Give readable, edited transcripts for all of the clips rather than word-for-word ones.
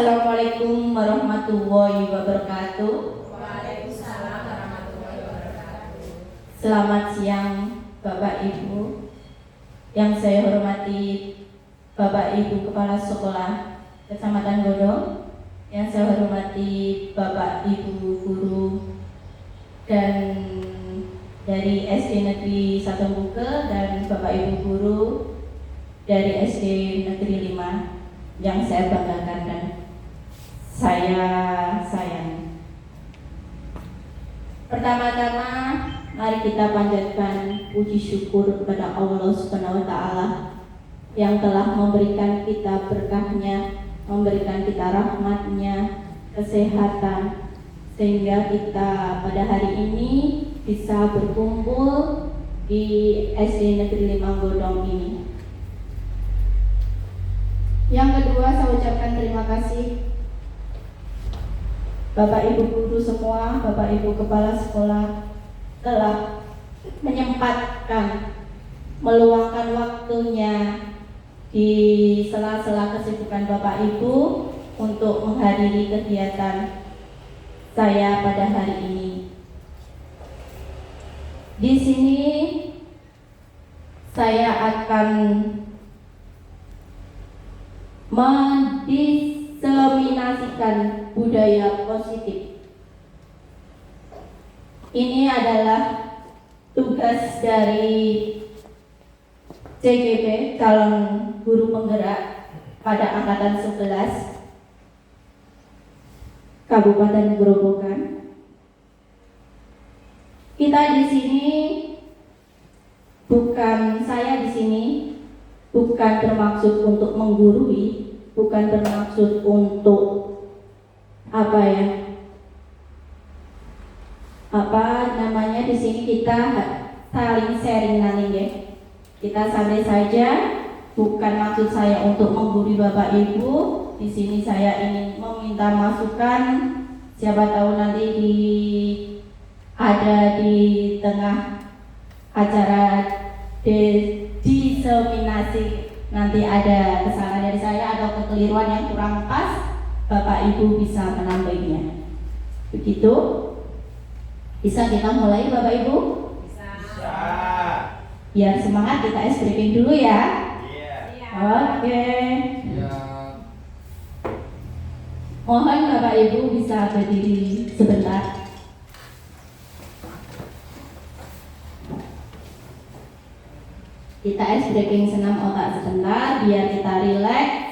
Assalamualaikum warahmatullahi wabarakatuh. Waalaikumsalam warahmatullahi wabarakatuh. Selamat siang Bapak Ibu. Yang saya hormati Bapak Ibu Kepala Sekolah Kecamatan Godong, yang saya hormati Bapak Ibu guru dan dari SD Negeri 1 Buke dan Bapak Ibu guru dari SD Negeri 5 yang saya banggakan dan saya sayang. Pertama-tama mari kita panjatkan puji syukur kepada Allah Subhanahu wa taala yang telah memberikan kita berkahnya, memberikan kita rahmatnya, kesehatan, sehingga kita pada hari ini bisa berkumpul di SD Negeri 5 Godong ini. Yang kedua, saya ucapkan terima kasih Bapak Ibu guru semua, Bapak Ibu kepala sekolah telah menyempatkan, meluangkan waktunya di sela-sela kesibukan Bapak Ibu untuk menghadiri kegiatan saya pada hari ini. Di sini saya akan mendiseminasikan budaya positif. Ini adalah tugas dari CGP, calon guru penggerak pada angkatan 11 Kabupaten Grobogan. Kita di sini saya di sini bukan bermaksud untuk menggurui, bukan bermaksud untuk di sini kita saling sharing nanti ya. Kita santai saja, bukan maksud saya untuk menggurui Bapak Ibu. Di sini saya ingin meminta masukan, siapa tahu nanti ada di tengah acara diseminasi nanti ada kesalahan dari saya atau kekeliruan yang kurang pas, Bapak Ibu bisa menambahinya. Begitu? Bisa kita mulai Bapak Ibu? Bisa. Biar semangat kita ice breaking dulu ya. Iya. Oke. Iya. Mohon Bapak Ibu bisa berdiri sebentar. Kita ice breaking senam otak sebentar biar kita rileks.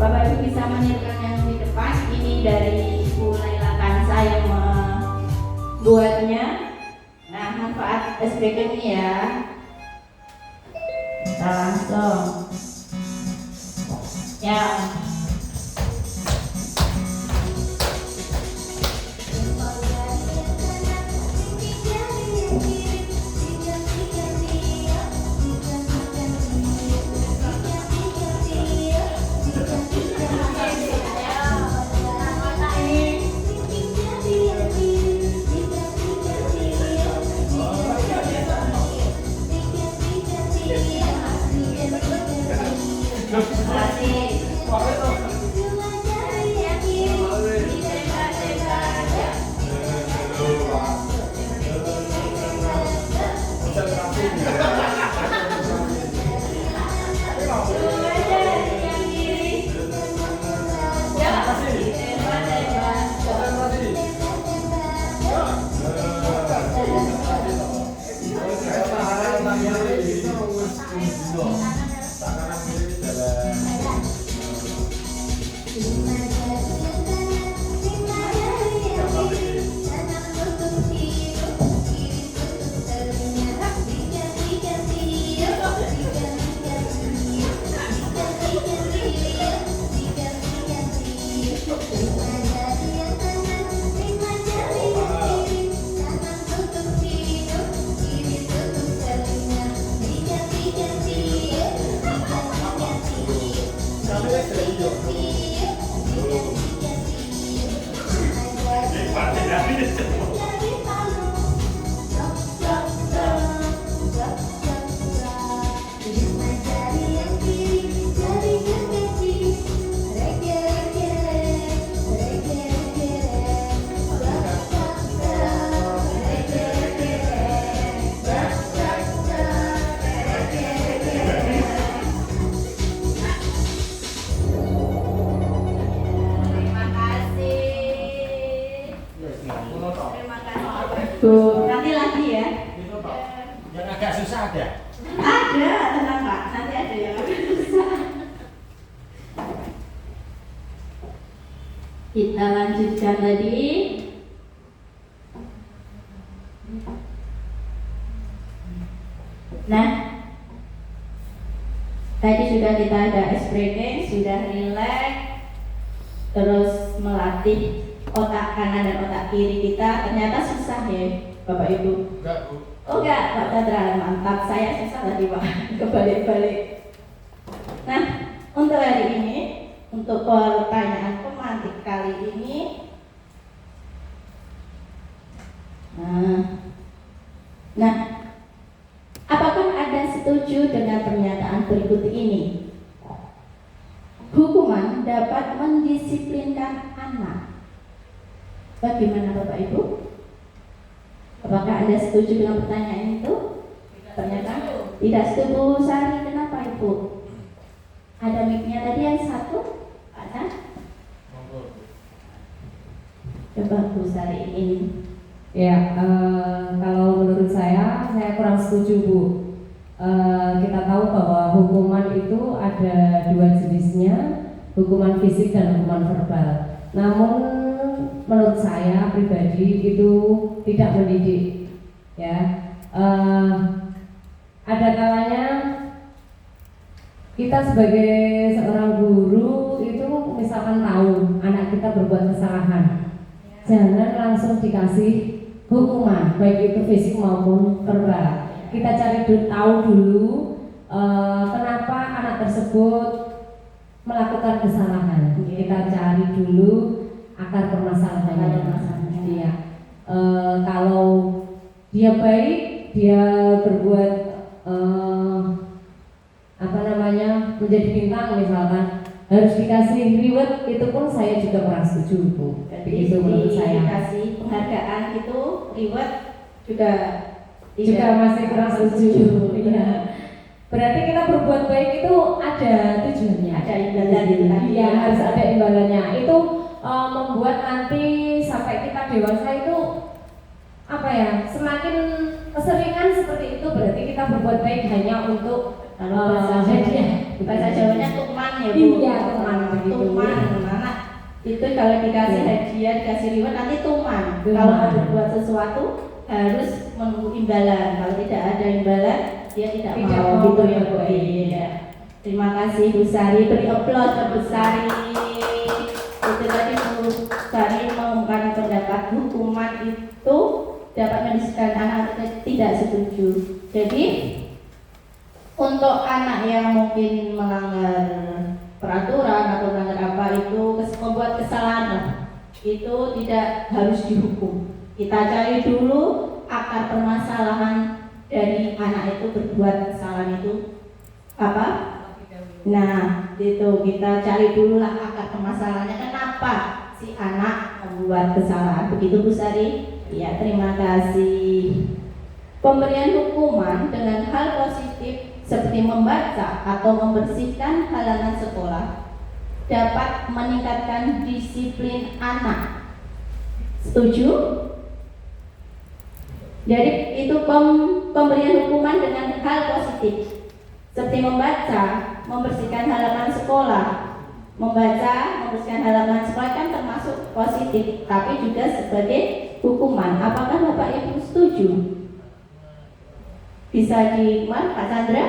Bapak Ibu bisa menirkan yang di depan. Ini dari Ibu Laila Kansa yang membuatnya. Nah, manfaat SPK ini ya. Kita langsung ya. Bu, nanti lagi ya. Itu Pak, yang agak susah ada. Ada, tenang Pak, nanti ada yang agak susah. Kita lanjutkan tadi. Nah, tadi sudah kita ada spreading, sudah relax, terus melatih otak kanan dan otak kiri kita. Ternyata susah ya, Bapak Ibu. Enggak, Bu. Oh enggak, Pak Chandra, mantap. Saya susah tadi Pak, kebalik-balik. Nah, untuk hari ini, untuk pertanyaan pemantik kali ini, nah, apakah Anda setuju dengan pernyataan berikut ini? Hukuman dapat mendisiplinkan anak. Bagaimana Bapak Ibu? Apakah Anda setuju dengan pertanyaan itu? Ternyata tidak setuju. Bu Sari, kenapa Ibu? Ada mic-nya tadi yang satu? Ada? Monggo, Bu. Coba Bu Sari ini. Ya, kalau menurut saya kurang setuju Bu. Kita tahu bahwa hukuman itu ada dua jenisnya, hukuman fisik dan hukuman verbal. Namun menurut saya pribadi itu tidak mendidik. Ya, ada kalanya kita sebagai seorang guru itu misalkan tahu anak kita berbuat kesalahan, jangan langsung dikasih hukuman baik itu fisik maupun verbal. Kita cari tahu dulu kenapa anak tersebut melakukan kesalahan. Kita cari dulu akar permasalahannya. Iya. Kalau dia baik, dia berbuat menjadi bintang misalkan, harus dikasih reward, itu pun saya juga kurang setuju Bu. Begitu menurut saya. Dikasih penghargaan itu reward juga Masih kurang setuju. Iya. Berarti kita berbuat baik itu ada tujuannya. Ada imbalannya. Iya, harus ada imbalannya. Itu membuat nanti sampai kita dewasa itu semakin keseringan seperti itu, berarti kita berbuat baik hanya untuk hadiah. Bahasa Jawanya tukman ya Bu. Iya, tukman begitu. Tukman, mana? Itu kalau dikasih hadiah, dikasih reward nanti tukman. Kalau mau berbuat sesuatu harus menunggu imbalan. Kalau tidak ada imbalan, dia tidak mau gitu ya Bu. Iya. Terima kasih Bu Sari, beri aplaus ke Bu Sari. Itu tadi Bu Sari mengumumkan pendapat hukuman itu dapat mendisiplinkan anak, tidak setuju. Jadi untuk anak yang mungkin melanggar peraturan atau melanggar apa itu membuat kesalahan, itu tidak harus dihukum. Kita cari dulu akar permasalahan dari anak itu berbuat kesalahan itu apa? Nah, itu kita cari dulu lah akar permasalahannya, kenapa si anak membuat kesalahan. Begitu Bu Sari? Ya, terima kasih. Pemberian hukuman dengan hal positif seperti membaca atau membersihkan halaman sekolah dapat meningkatkan disiplin anak. Setuju? Jadi itu pemberian hukuman dengan hal positif seperti membaca, membersihkan halaman sekolah. Membaca, membersihkan halaman sekolah kan termasuk positif, tapi juga sebagai hukuman. Apakah Bapak Ibu setuju? Bisa Pak Chandra?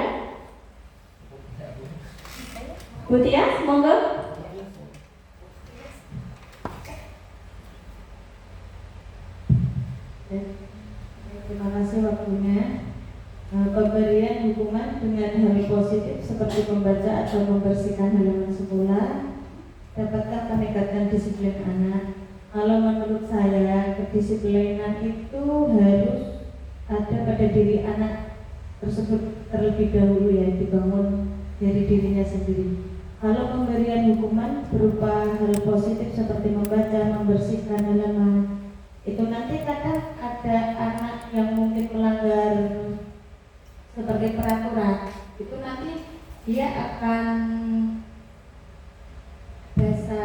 Bu Tia, monggo. Terima kasih waktunya. Pemberian hukuman dengan hal positif seperti membaca atau membersihkan halaman sekolah dapatkah meningkatkan disiplin anak? Kalau menurut saya, kedisiplinan itu harus ada pada diri anak tersebut terlebih dahulu ya, dibangun dari dirinya sendiri. Kalau pemberian hukuman berupa hal positif seperti membaca, membersihkan halaman, itu nanti kadang ada anak yang mungkin melanggar sebagai peraturan, itu nanti dia akan bahasa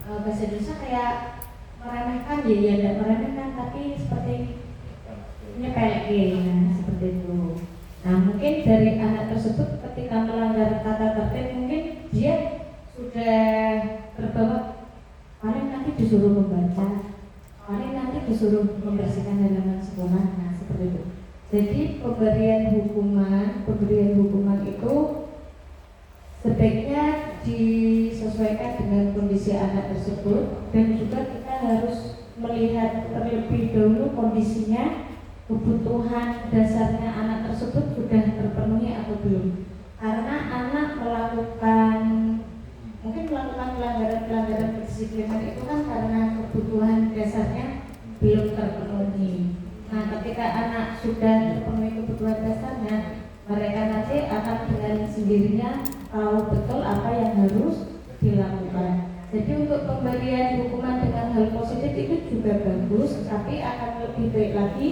Indonesia kayak meremehkan, ya tidak meremehkan, tapi seperti nyepelin, nah seperti itu. Nah mungkin dari anak tersebut ketika melanggar tata tertib mungkin dia sudah terbawa, paling nanti disuruh membaca, paling nanti disuruh membersihkan halaman sekolah, nah seperti itu. Jadi pemberian hukuman itu sebaiknya disesuaikan dengan kondisi anak tersebut, dan juga kita harus melihat terlebih dahulu kondisinya, kebutuhan dasarnya anak tersebut sudah terpenuhi atau belum. Karena anak mungkin melakukan pelanggaran kedisiplinan itu kan karena kebutuhan dasarnya belum terpenuhi. Nah, ketika anak sudah terpenuhi kebutuhan dasarnya, mereka nanti akan dengan sendirinya tahu betul apa yang harus dilakukan. Jadi untuk pemberian hukuman dengan hal positif itu juga bagus, tapi akan lebih baik lagi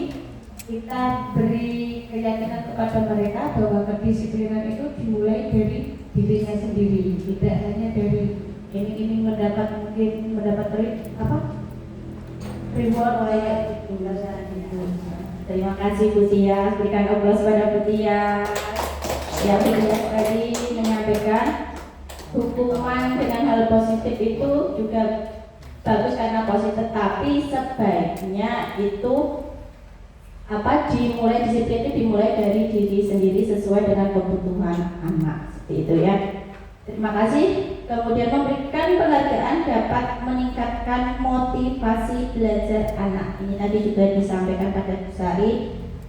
kita beri keyakinan kepada mereka bahwa kedisiplinan itu dimulai dari dirinya sendiri, tidak hanya dari ini mungkin mendapat reward kayak itu. Terima kasih Bu Tia, berikan aplaus pada Bu Tia yang tadi menyampaikan hukuman dengan hal positif itu juga bagus karena positif, tapi sebaiknya itu disiplin itu dimulai dari diri sendiri sesuai dengan kebutuhan anak, seperti itu ya. Terima kasih. Kemudian memberikan penghargaan dapat meningkatkan motivasi belajar anak. Ini tadi juga disampaikan pada Bu Sari.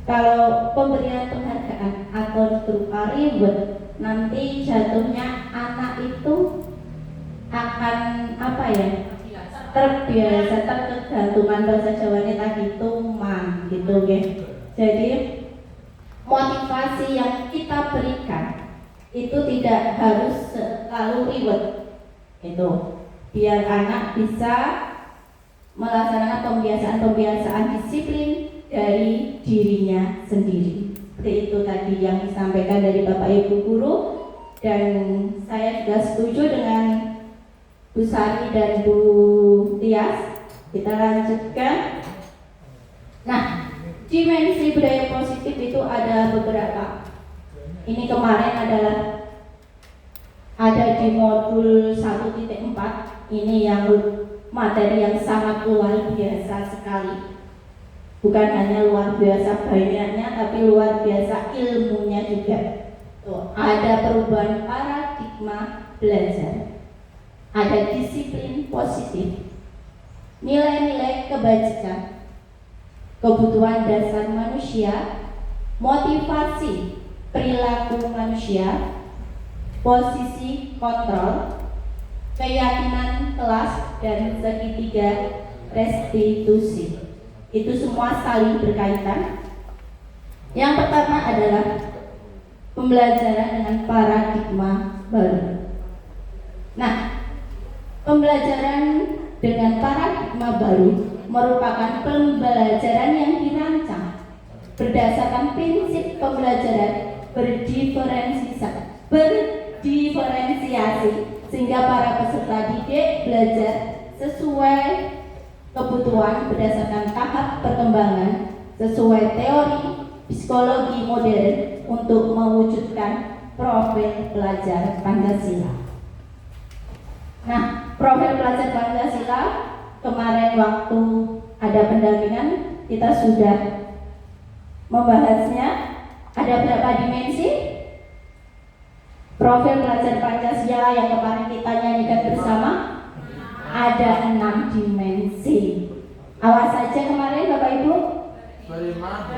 Kalau pemberian penghargaan atau berupa reward, nanti jatuhnya anak itu akan terbiasa, terkegantungan, bahasa Jawanya tadi tuman gitu ya. Jadi motivasi yang kita berikan itu tidak harus selalu reward, itu biar anak bisa melaksanakan pembiasaan disiplin dari dirinya sendiri. Seperti itu tadi yang disampaikan dari Bapak Ibu Guru, dan saya juga setuju dengan Bu Sari dan Bu Tias. Kita lanjutkan. Nah, dimensi budaya positif itu ada beberapa. Ini kemarin ada di modul 1.4. Ini yang materi yang sangat luar biasa sekali. Bukan hanya luar biasa banyaknya, tapi luar biasa ilmunya juga. Tuh, ada perubahan paradigma belajar. Ada disiplin positif, nilai-nilai kebajikan, kebutuhan dasar manusia, motivasi perilaku manusia, posisi kontrol, keyakinan kelas, dan segitiga restitusi. Itu semua saling berkaitan. Yang pertama adalah pembelajaran dengan paradigma baru. Nah, pembelajaran dengan paradigma baru merupakan pembelajaran yang dirancang berdasarkan prinsip pembelajaran berdiferensiasi sehingga para peserta didik belajar sesuai kebutuhan berdasarkan tahap perkembangan sesuai teori psikologi modern untuk mewujudkan profil pelajar Pancasila. Nah, profil pelajar Pancasila kemarin waktu ada pendampingan kita sudah membahasnya. Ada berapa dimensi profil pelajar Pancasila yang kemarin kita nyanyikan bersama? Ada 6 dimensi. Awas saja kemarin Bapak Ibu. Beriman,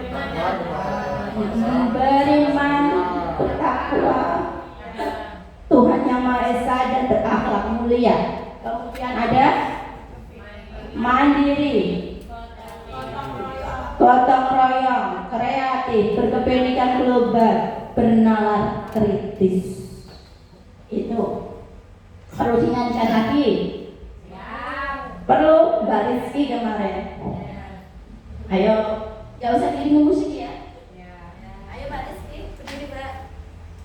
bertakwa, Tuhan Yang Maha Esa, dan berakhlak mulia. Kemudian ada mandiri, gotong royong, kreatif, berkepentingan global, bernalar kritis. Itu perlu diingatkan lagi. Perlu Mbak Rizky kemarin. Ayo, gak usah diiringi musik ya. Ayo Mbak Rizky, berdiri Mbak.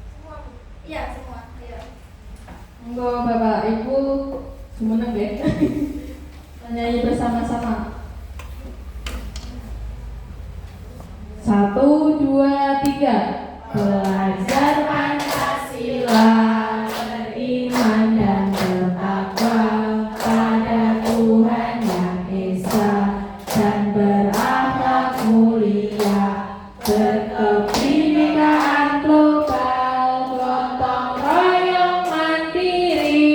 Semua, iya semua. Ayo. Monggo Bapak Ibu semeneng deh. Nyanyi bersama-sama. belajar Pancasila, beriman dan bertakwa pada Tuhan Yang Esa, dan berakhlak mulia, berkebinekaan global, gotong royong mandiri,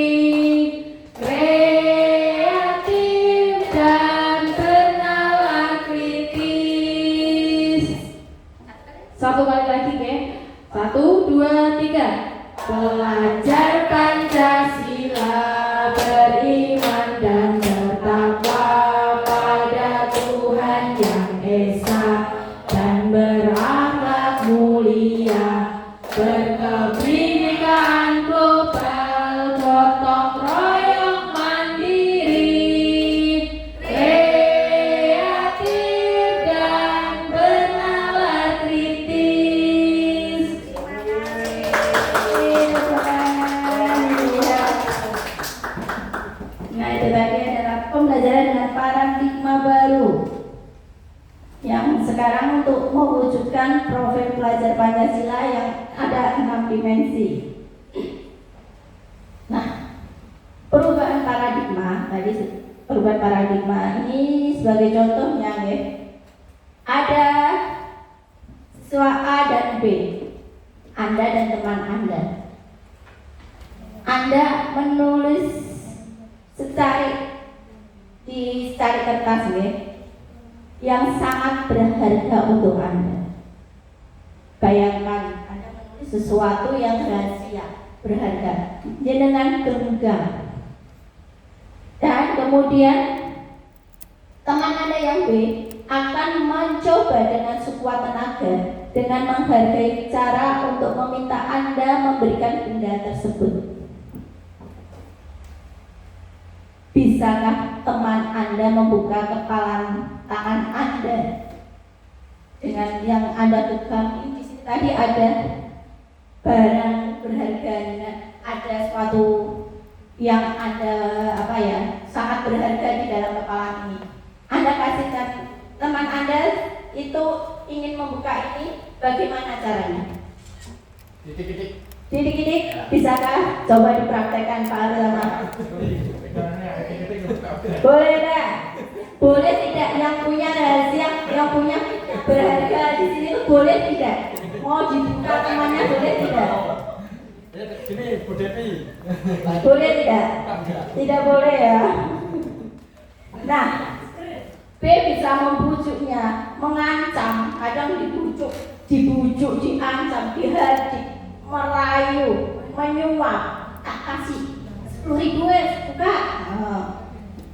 kreatif dan bernalar kritis. Satu kali lagi, ke 1, 2, 3. Belajar Pancasila, beriman dan bertakwa pada Tuhan Yang Esa, dan berakhlak mulia, berkebinekaan global, gotong royong mandiri, kreatif dan bernalar kritis. Nah, itu tadi adalah pembelajaran dengan paradigma baru yang sekarang untuk mewujudkan profil pelajar Pancasila yang ada 6 dimensi. Nah, perubahan paradigma tadi, perubahan paradigma ini sebagai contohnya ya, ada siswa A dan B, Anda dan teman Anda. Anda menulis di secari kertas ya, yang sangat berharga untuk Anda. Bayangkan Anda menulis sesuatu yang rahasia, berharga, jenengan genggam. Dan kemudian teman Anda yang B akan mencoba dengan sekuat tenaga dengan menghargai cara untuk meminta Anda memberikan benda tersebut. Bisakah teman Anda membuka kepalan tangan Anda dengan yang Anda genggam? Di sini tadi ada barang berharga, ada suatu yang ada sangat berharga di dalam kepalan ini. Anda kasihkan teman Anda itu ingin membuka ini, bagaimana caranya? Titik-titik, bisakah? Coba dipraktekkan Pak Arulama. Boleh enggak? Boleh tidak? Yang punya rahasia, yang punya berharga di sini tuh boleh tidak? Mau dibuka temannya boleh tidak? Ini Bu Devi. Boleh tidak? Tidak boleh ya. Nah, B bisa membujuknya, mengancam, kadang dibujuk, diancam, dihadik, merayu, menyuap, tak kasih 10.000 buka.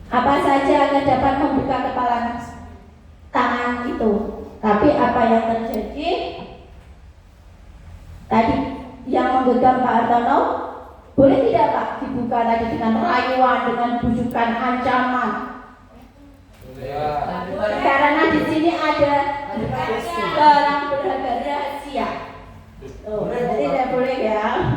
Apa saja agar dapat membuka kepala tangan itu. Tapi apa yang terjadi? Tadi yang menggenggam Pak Hartono, boleh tidak Pak dibuka tadi dengan rayuan, dengan bujukan, ancaman? Karena di sini ada barang berharga rahasia. Jadi tidak boleh ya.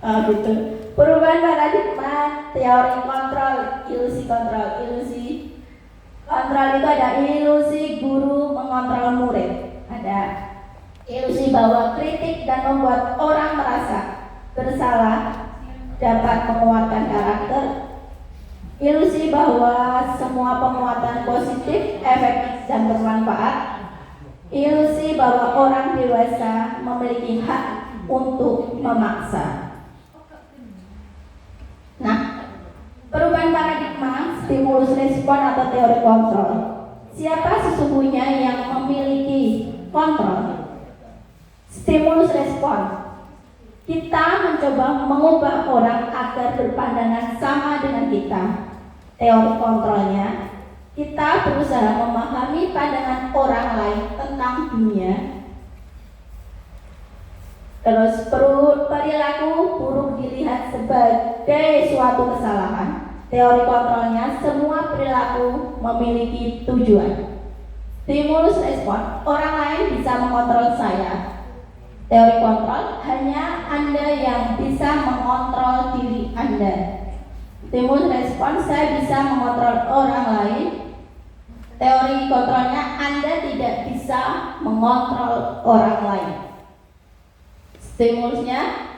Gitu. Perubahan paradigma, teori kontrol, ilusi kontrol. Ilusi kontrol itu ada ilusi guru mengontrol murid. Ada ilusi bahwa kritik dan membuat orang merasa bersalah dapat menguatkan karakter. Ilusi bahwa semua penguatan positif, efektif dan bermanfaat. Ilusi bahwa orang dewasa memiliki hak untuk memaksa. Nah, perubahan paradigma, stimulus respon atau teori kontrol. Siapa sesungguhnya yang memiliki kontrol? Stimulus respon. Kita mencoba mengubah orang agar berpandangan sama dengan kita. Teori kontrolnya, kita berusaha memahami pandangan orang lain tentang dunia. Terus perilaku buruk dilihat sebagai suatu kesalahan. Teori kontrolnya, semua perilaku memiliki tujuan. Stimulus respon, orang lain bisa mengontrol saya. Teori kontrol, hanya Anda yang bisa mengontrol diri Anda. Stimulus respon, saya bisa mengontrol orang lain. Teori kontrolnya, Anda tidak bisa mengontrol orang lain. Stimulusnya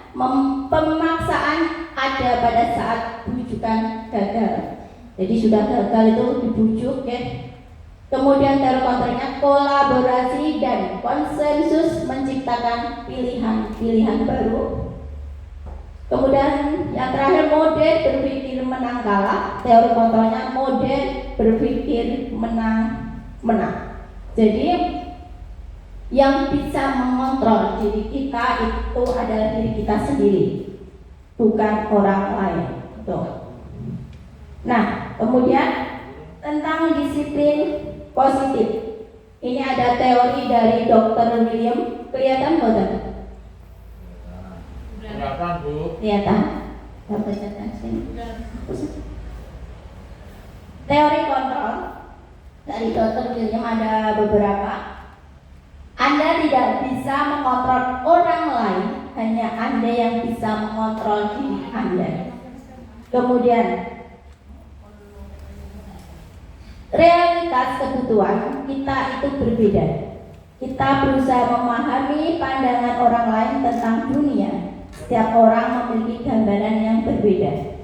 pemaksaan ada pada saat bujukan gagal. Jadi sudah gagal itu dibujuk ya. Kemudian teori kontrolnya kolaborasi dan konsensus menciptakan pilihan-pilihan baru. Kemudian yang terakhir model berpikir menang kalah. Teori kontrolnya model berpikir menang. Jadi yang bisa mengontrol diri kita itu adalah diri kita sendiri, bukan orang lain. Tuh. Nah, kemudian tentang disiplin positif. Ini ada teori dari Dr. William. Kelihatan bukan? Kelihatan, Bu. Kelihatan. Dapat catatan sini. Teori kontrol dari Dr. William ada beberapa. Anda tidak bisa mengontrol orang lain, hanya Anda yang bisa mengontrol diri Anda. Kemudian realitas kebutuhan kita itu berbeda. Kita berusaha memahami pandangan orang lain tentang dunia. Setiap orang memiliki gambaran yang berbeda.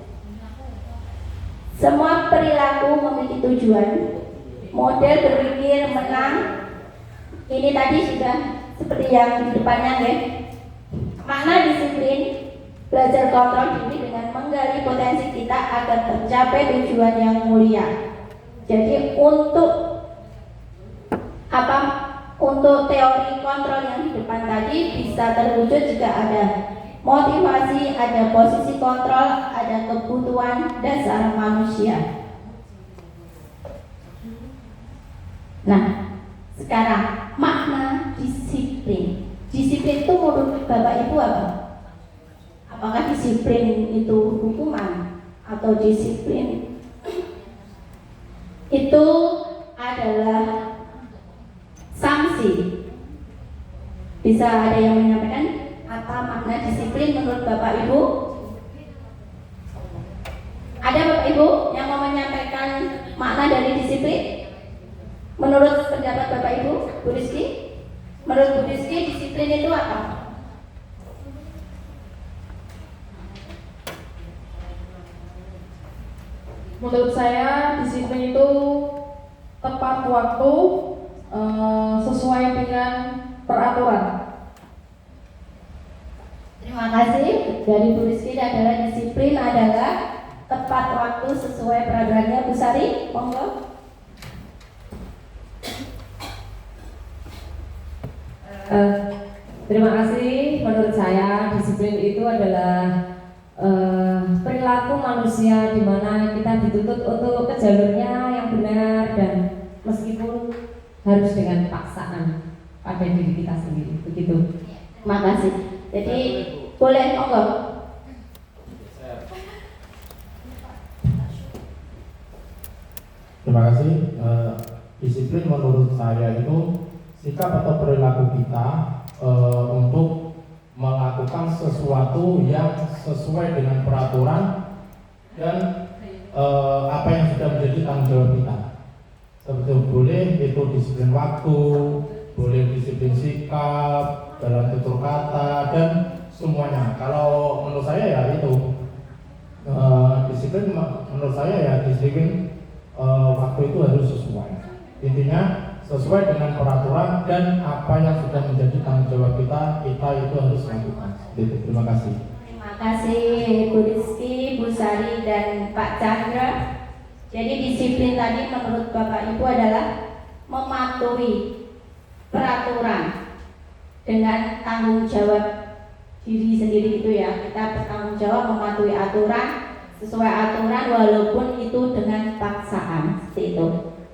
Semua perilaku memiliki tujuan. Model berpikir menang. Ini tadi sudah seperti yang di depannya ya. Makna disiplin, belajar kontrol diri dengan menggali potensi kita agar tercapai tujuan yang mulia. Jadi untuk teori kontrol yang di depan tadi bisa terwujud jika ada motivasi, ada posisi kontrol, ada kebutuhan dasar manusia. Nah, sekarang makna disiplin. Disiplin itu menurut Bapak Ibu apa? Apakah disiplin itu hukuman atau disiplin itu adalah sanksi? Bisa ada yang menyampaikan apa makna disiplin menurut Bapak Ibu? Ada Bapak Ibu yang mau menyampaikan makna dari disiplin? Menurut pendapat Bapak Ibu, Bu Rizky? Menurut Bu Rizky, disiplin itu apa? Menurut saya disiplin itu tepat waktu, sesuai dengan peraturan. Terima kasih. Dari Bu Rizky adalah disiplin adalah tepat waktu sesuai peraturannya. Bu Sari, monggo. Terima kasih. Menurut saya disiplin itu adalah perilaku manusia di mana kita dituntut untuk ke jalurnya yang benar dan meskipun harus dengan paksaan pada diri kita sendiri. Begitu. Terima kasih. Jadi boleh monggo. Terima kasih. Disiplin menurut saya itu sikap atau perilaku kita untuk melakukan sesuatu yang sesuai dengan peraturan dan apa yang sudah menjadi tanggung jawab kita. Seperti boleh itu disiplin waktu, boleh disiplin sikap, dalam tutur kata dan semuanya. Kalau menurut saya ya itu disiplin. Menurut saya ya disiplin waktu itu harus sesuai. Intinya sesuai dengan peraturan dan apa yang sudah menjadi tanggung jawab kita itu harus lakukan. Terima kasih. Terima kasih Bu Rizky, Bu Sari dan Pak Chandra. Jadi disiplin tadi menurut Bapak Ibu adalah mematuhi peraturan dengan tanggung jawab diri sendiri itu ya. Kita bertanggung jawab mematuhi aturan sesuai aturan walaupun itu dengan paksaan seperti itu.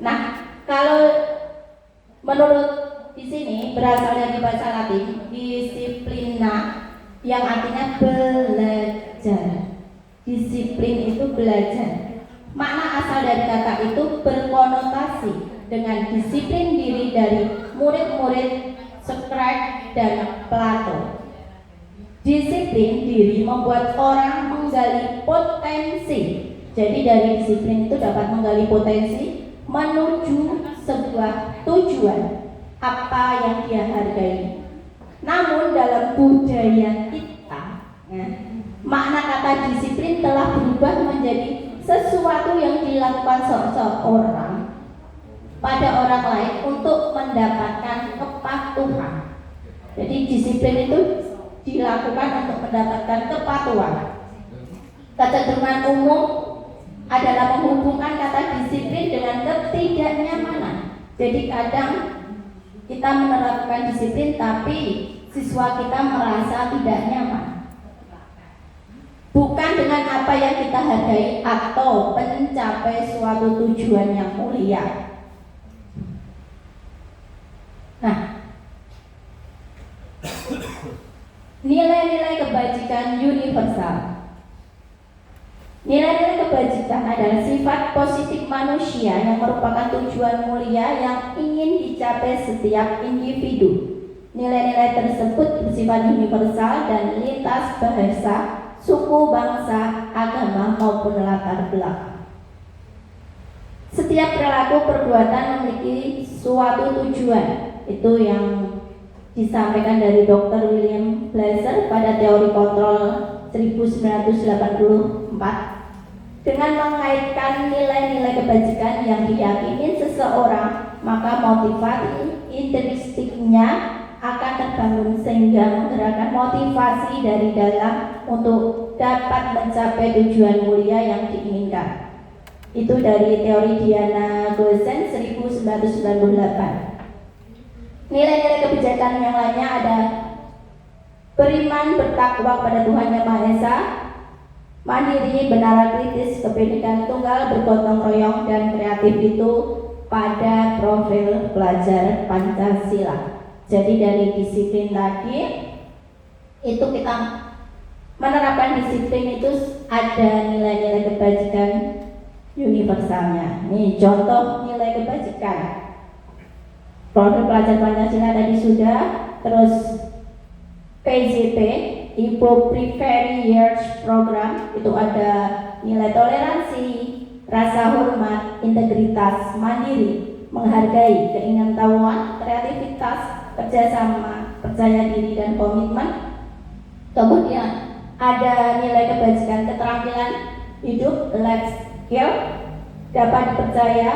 Nah, kalau menurut di sini berasal dari bahasa Latin disiplina yang artinya belajar. Disiplin itu belajar. Makna asal dari kata itu berkonotasi dengan disiplin diri dari murid-murid Socrates dan Plato. Disiplin diri membuat orang menggali potensi. Jadi dari disiplin itu dapat menggali potensi menuju sebuah tujuan apa yang dia hargai. Namun dalam budaya sesuatu yang dilakukan seseorang pada orang lain untuk mendapatkan kepatuhan. Jadi disiplin itu dilakukan untuk mendapatkan kepatuhan. Kecenderungan umum adalah menghubungkan kata disiplin dengan ketidaknyamanan. Jadi kadang kita menerapkan disiplin tapi siswa kita merasa tidak nyaman. Bukan dengan apa yang kita hargai atau mencapai suatu tujuan yang mulia. Nah, nilai-nilai kebajikan universal. Nilai-nilai kebajikan adalah sifat positif manusia yang merupakan tujuan mulia yang ingin dicapai setiap individu. Nilai-nilai tersebut bersifat universal dan lintas bahasa, suku, bangsa, agama maupun latar belakang. Setiap perilaku perbuatan memiliki suatu tujuan. Itu yang disampaikan dari Dr. William Blaser pada teori kontrol 1984. Dengan mengaitkan nilai-nilai kebajikan yang diyakini seseorang, maka motivasi intrinstiknya akan terbangun sehingga menggerakkan motivasi dari dalam untuk dapat mencapai tujuan mulia yang diinginkan. Itu dari teori Diana Gosen 1998. Nilai-nilai kebijakan yang lainnya ada beriman, bertakwa pada Tuhan Yang Maha Esa, mandiri, benar, kritis, kebinekaan tunggal, bergotong royong, dan kreatif itu pada profil pelajar Pancasila. Jadi dari disiplin tadi itu kita menerapkan disiplin itu ada nilai-nilai kebajikan universalnya. Ini contoh nilai kebajikan. Profil pelajar Pancasila tadi sudah, terus PJP Ibu Preferi Years Program itu ada nilai toleransi, rasa hormat, integritas, mandiri, menghargai, keingintahuan, kreativitas, kerjasama, percaya diri dan komitmen. Kemudian ada nilai kebajikan keterampilan hidup, life skill, dapat dipercaya,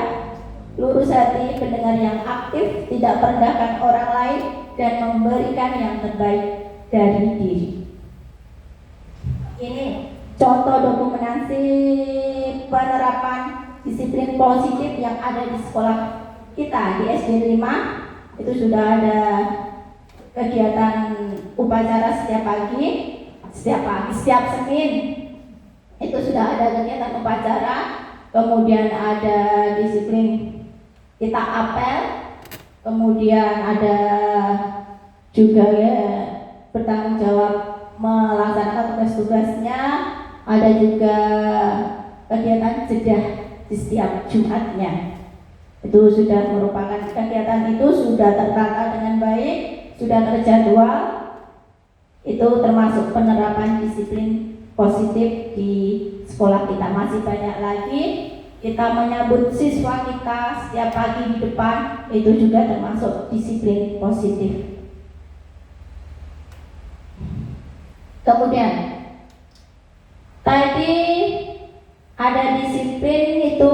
lurus hati, pendengar yang aktif, tidak merendahkan orang lain, dan memberikan yang terbaik dari diri. Ini contoh dokumentasi penerapan disiplin positif yang ada di sekolah kita di SD 5. Itu sudah ada kegiatan upacara setiap Senin. Itu sudah ada kegiatan upacara. Kemudian ada disiplin kita apel. Kemudian ada juga ya bertanggung jawab melaksanakan tugas-tugasnya. Ada juga kegiatan jedah di setiap Jumatnya. Itu sudah merupakan kegiatan itu sudah tertata dengan baik, sudah terjadwal. Itu termasuk penerapan disiplin positif di sekolah kita. Masih banyak lagi. Kita menyambut siswa kita setiap pagi di depan, itu juga termasuk disiplin positif. Kemudian tadi ada disiplin itu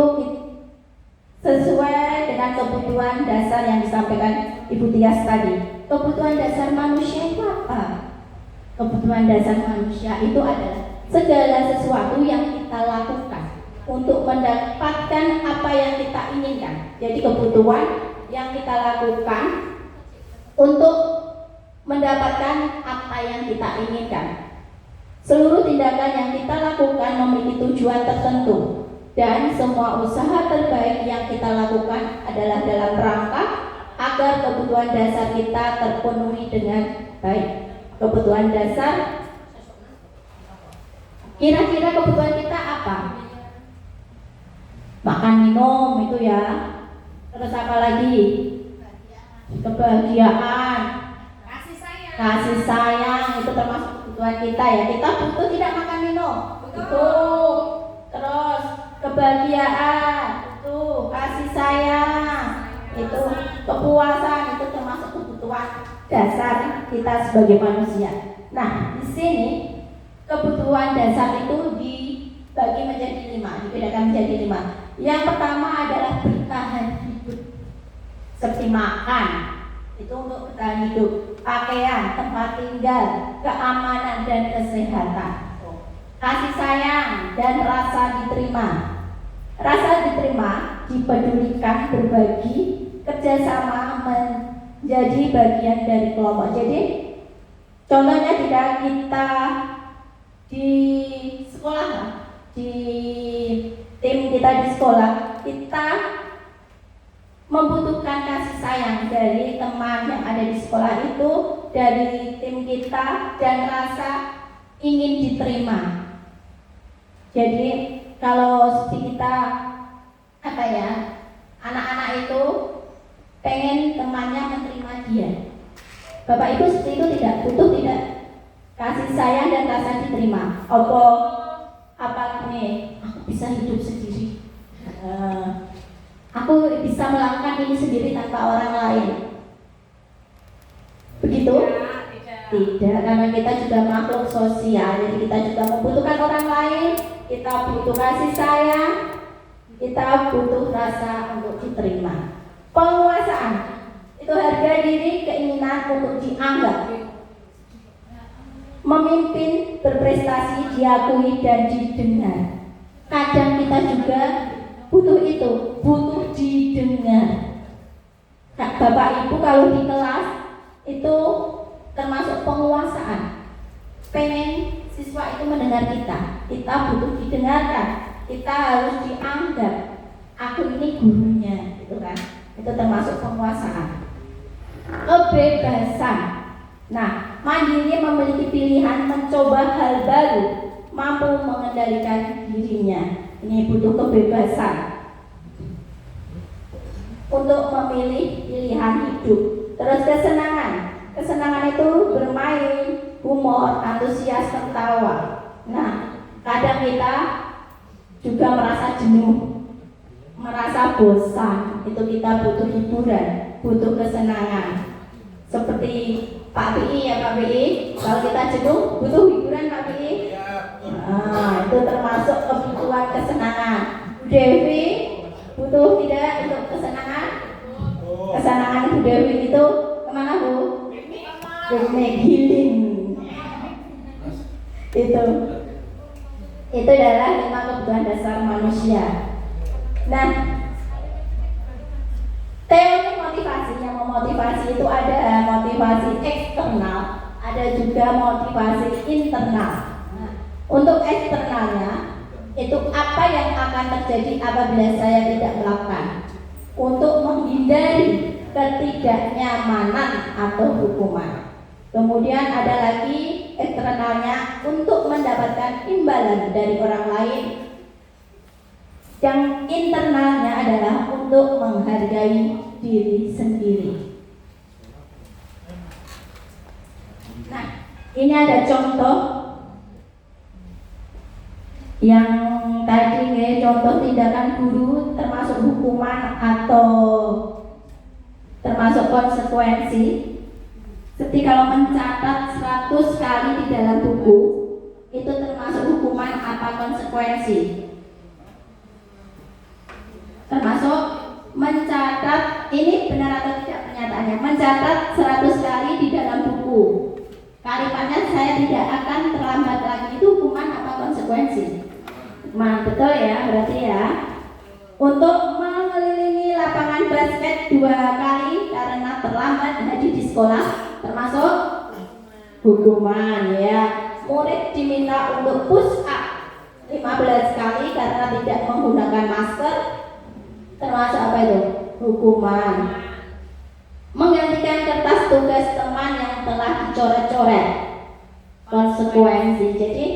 sesuai dengan kebutuhan dasar yang disampaikan Ibu Tias tadi. Kebutuhan dasar manusia itu apa? Kebutuhan dasar manusia itu adalah segala sesuatu yang kita lakukan untuk mendapatkan apa yang kita inginkan. Jadi kebutuhan yang kita lakukan untuk mendapatkan apa yang kita inginkan. Seluruh tindakan yang kita lakukan memiliki tujuan tertentu, dan semua usaha terbaik yang kita lakukan adalah dalam rangka agar kebutuhan dasar kita terpenuhi dengan baik. Kebutuhan dasar, kira-kira kebutuhan kita apa? Makan, minum, itu ya. Terus apa lagi? Kebahagiaan, kasih sayang, itu termasuk kebutuhan kita ya. Kita butuh tidak makan, minum? Butuh. Terus kebahagiaan, itu kasih sayang, itu kepuasan, itu termasuk kebutuhan dasar kita sebagai manusia. Nah, di sini kebutuhan dasar itu dibagi menjadi 5, dibedakan menjadi 5. Yang pertama adalah bertahan hidup, seperti makan, itu untuk bertahan hidup, pakaian, tempat tinggal, keamanan dan kesehatan, kasih sayang dan rasa diterima. Rasa diterima, dipedulikan, berbagi, kerjasama, menjadi bagian dari kelompok. Jadi contohnya tidak kita di sekolah, di tim kita di sekolah, kita membutuhkan kasih sayang dari teman yang ada di sekolah itu, dari tim kita, dan rasa ingin diterima. Jadi kalau seperti kita anak-anak itu pengen temannya menerima dia. Bapak Ibu seperti itu tidak? Butuh tidak? Kasih sayang dan rasa diterima. Apa ini? Aku bisa hidup sendiri. Aku bisa melakukan ini sendiri tanpa orang lain. Begitu? Tidak, karena kita juga makhluk sosial. Jadi kita juga membutuhkan orang lain. Kita butuh kasih sayang. Kita butuh rasa untuk diterima. Penguasaan itu harga diri, keinginan untuk dianggap, memimpin, berprestasi, diakui dan didengar. Kadang kita juga butuh itu, butuh didengar. Bapak Ibu kalau di kelas itu termasuk penguasaan. Pengen siswa itu mendengar kita butuh didengarkan, kita harus dianggap. Aku ini gurunya, gitu kan? Itu termasuk penguasaan. Kebebasan. Nah, mandiri, memiliki pilihan, mencoba hal baru, mampu mengendalikan dirinya. Ini butuh kebebasan untuk memilih pilihan hidup. Terus kesenangan itu bermain, humor, antusias, tertawa. Nah, kadang kita juga merasa jenuh, merasa bosan. Itu kita butuh hiburan, butuh kesenangan. Seperti Pak BI ya, Pak BI, kalau kita jenuh butuh hiburan, Pak BI. Nah, itu termasuk kebutuhan kesenangan. Dewi butuh tidak untuk kesenangan? Kesenangan Bu Dewi itu kemana Bu? Piknik, healing. Itu adalah 5 kebutuhan dasar manusia. Nah, teori motivasi, yang memotivasi itu ada motivasi eksternal, ada juga motivasi internal. Nah, untuk eksternalnya itu apa yang akan terjadi apabila saya tidak melakukan, untuk menghindari ketidaknyamanan atau hukuman. Kemudian ada lagi eksternalnya untuk mendapatkan imbalan dari orang lain. Yang internalnya adalah untuk menghargai diri sendiri. Nah, ini ada contoh yang tadi contoh tindakan guru termasuk hukuman atau termasuk konsekuensi. Seperti kalau mencatat 100 kali di dalam buku, itu termasuk hukuman apa konsekuensi? Termasuk mencatat, ini benar atau tidak pernyataannya, mencatat 100 kali di dalam buku. Kalimatnya saya tidak akan terlambat lagi, itu hukuman apa konsekuensi? Betul ya, berarti ya. Untuk mengelilingi lapangan basket 2 kali karena terlambat hadir di sekolah, termasuk hukuman ya. Murid diminta untuk push up 15 kali karena tidak menggunakan masker, termasuk apa itu? Hukuman. Menggantikan kertas tugas teman yang telah dicoret-coret, konsekuensi. Jadi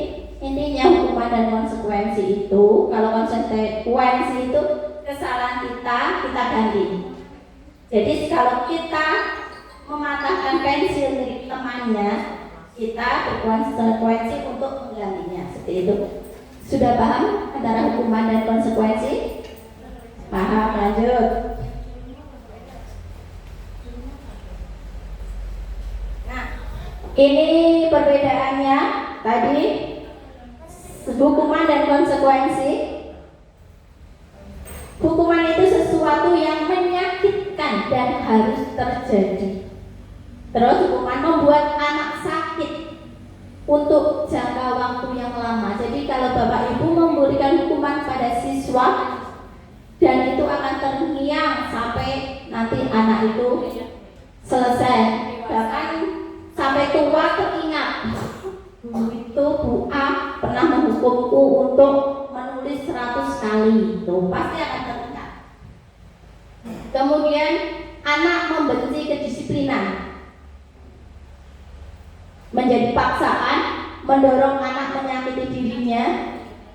intinya hukuman dan konsekuensi itu, kalau konsekuensi itu kesalahan kita ganti. Jadi kalau kita mematahkan pensil milik temannya, kita berkonsekuensi untuk menggantinya. Seperti itu. Sudah paham antara hukuman dan konsekuensi? Paham, lanjut. Nah, ini perbedaannya tadi hukuman dan konsekuensi. Hukuman itu sesuatu yang menyakitkan dan harus terjadi. Terus hukuman membuat anak sakit untuk jangka waktu yang lama. Jadi kalau Bapak Ibu memberikan hukuman pada siswa dan itu akan terngiang sampai nanti anak itu selesai, bahkan sampai tua teringat. Dulu itu Bu A pernah menghukumku untuk menulis 100 kali, itu pasti akan teringat. Kemudian anak membenci kedisiplinan, menjadi paksaan, mendorong anak menyakiti dirinya,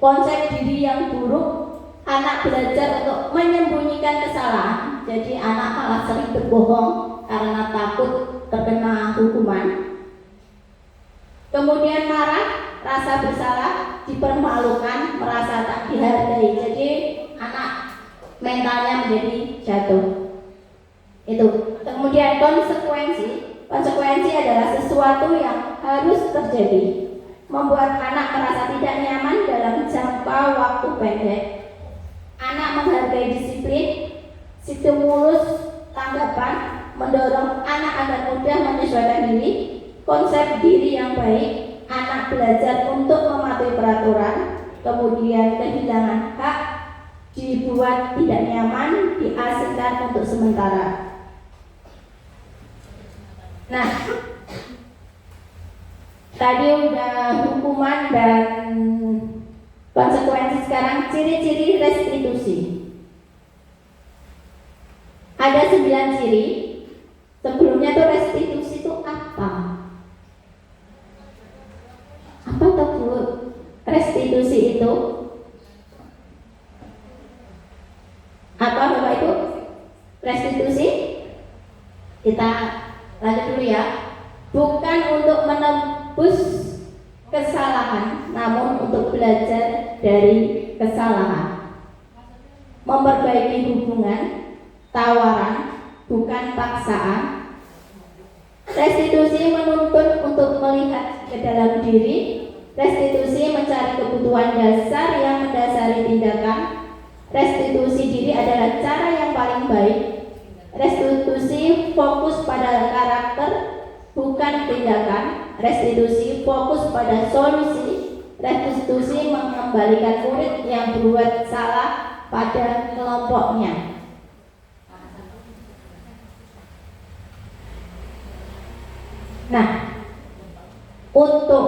konsep diri yang buruk, anak belajar untuk menyembunyikan kesalahan, jadi anak malah sering berbohong karena takut terkena hukuman. Kemudian marah, rasa bersalah, dipermalukan, merasa tak dihargai, jadi anak mentalnya menjadi jatuh. Itu. Kemudian konsekuensi adalah sesuatu yang harus terjadi, membuat anak merasa tidak nyaman dalam jangka waktu pendek. Anak menghargai disiplin, stimulus tanggapan, mendorong anak agar mudah menyesuaikan diri, konsep diri yang baik, anak belajar untuk mematuhi peraturan, kemudian kehilangan hak, dibuat tidak nyaman, diasingkan untuk sementara. Nah, tadi udah hukuman dan konsekuensi, sekarang ciri-ciri restitusi. Ada 9 ciri. Sebelumnya tuh restitusi itu apa? Apa tuh Bu? Restitusi itu apa Bapak Ibu? Restitusi kita lanjut dulu ya. Bukan untuk menebus kesalahan, namun untuk belajar dari kesalahan. Memperbaiki hubungan, tawaran, bukan paksaan. Restitusi menuntut untuk melihat ke dalam diri. Restitusi mencari kebutuhan dasar yang mendasari tindakan. Restitusi diri adalah cara yang paling baik. Restitusi fokus pada karakter, bukan tindakan. Restitusi fokus pada solusi. Restitusi mengembalikan murid yang berbuat salah pada kelompoknya. Nah, untuk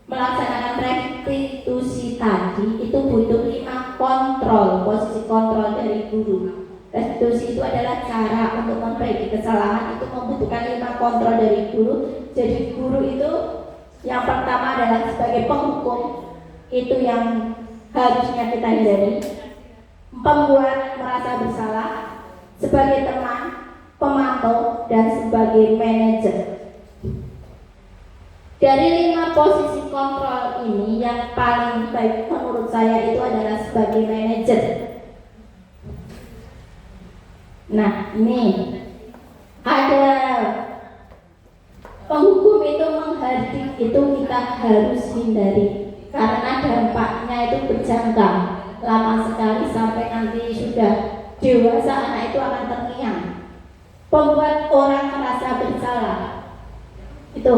melaksanakan restitusi tadi itu butuh 5 kontrol, posisi kontrol dari guru. Restitusi itu adalah cara untuk memperbaiki kesalahan, itu membutuhkan 5 kontrol dari guru. Jadi guru itu yang pertama adalah sebagai penghukum, itu yang harusnya kita hindari. Pembuat merasa bersalah, sebagai teman, pemantau, dan sebagai manajer. Dari 5 posisi kontrol ini, yang paling baik menurut saya itu adalah sebagai manajer. Nah, ini ada penghukum itu menghardik, itu kita harus hindari karena dampaknya itu berjangka lama sekali sampai nanti sudah dewasa anak itu akan terngiang. Pembuat orang merasa bersalah itu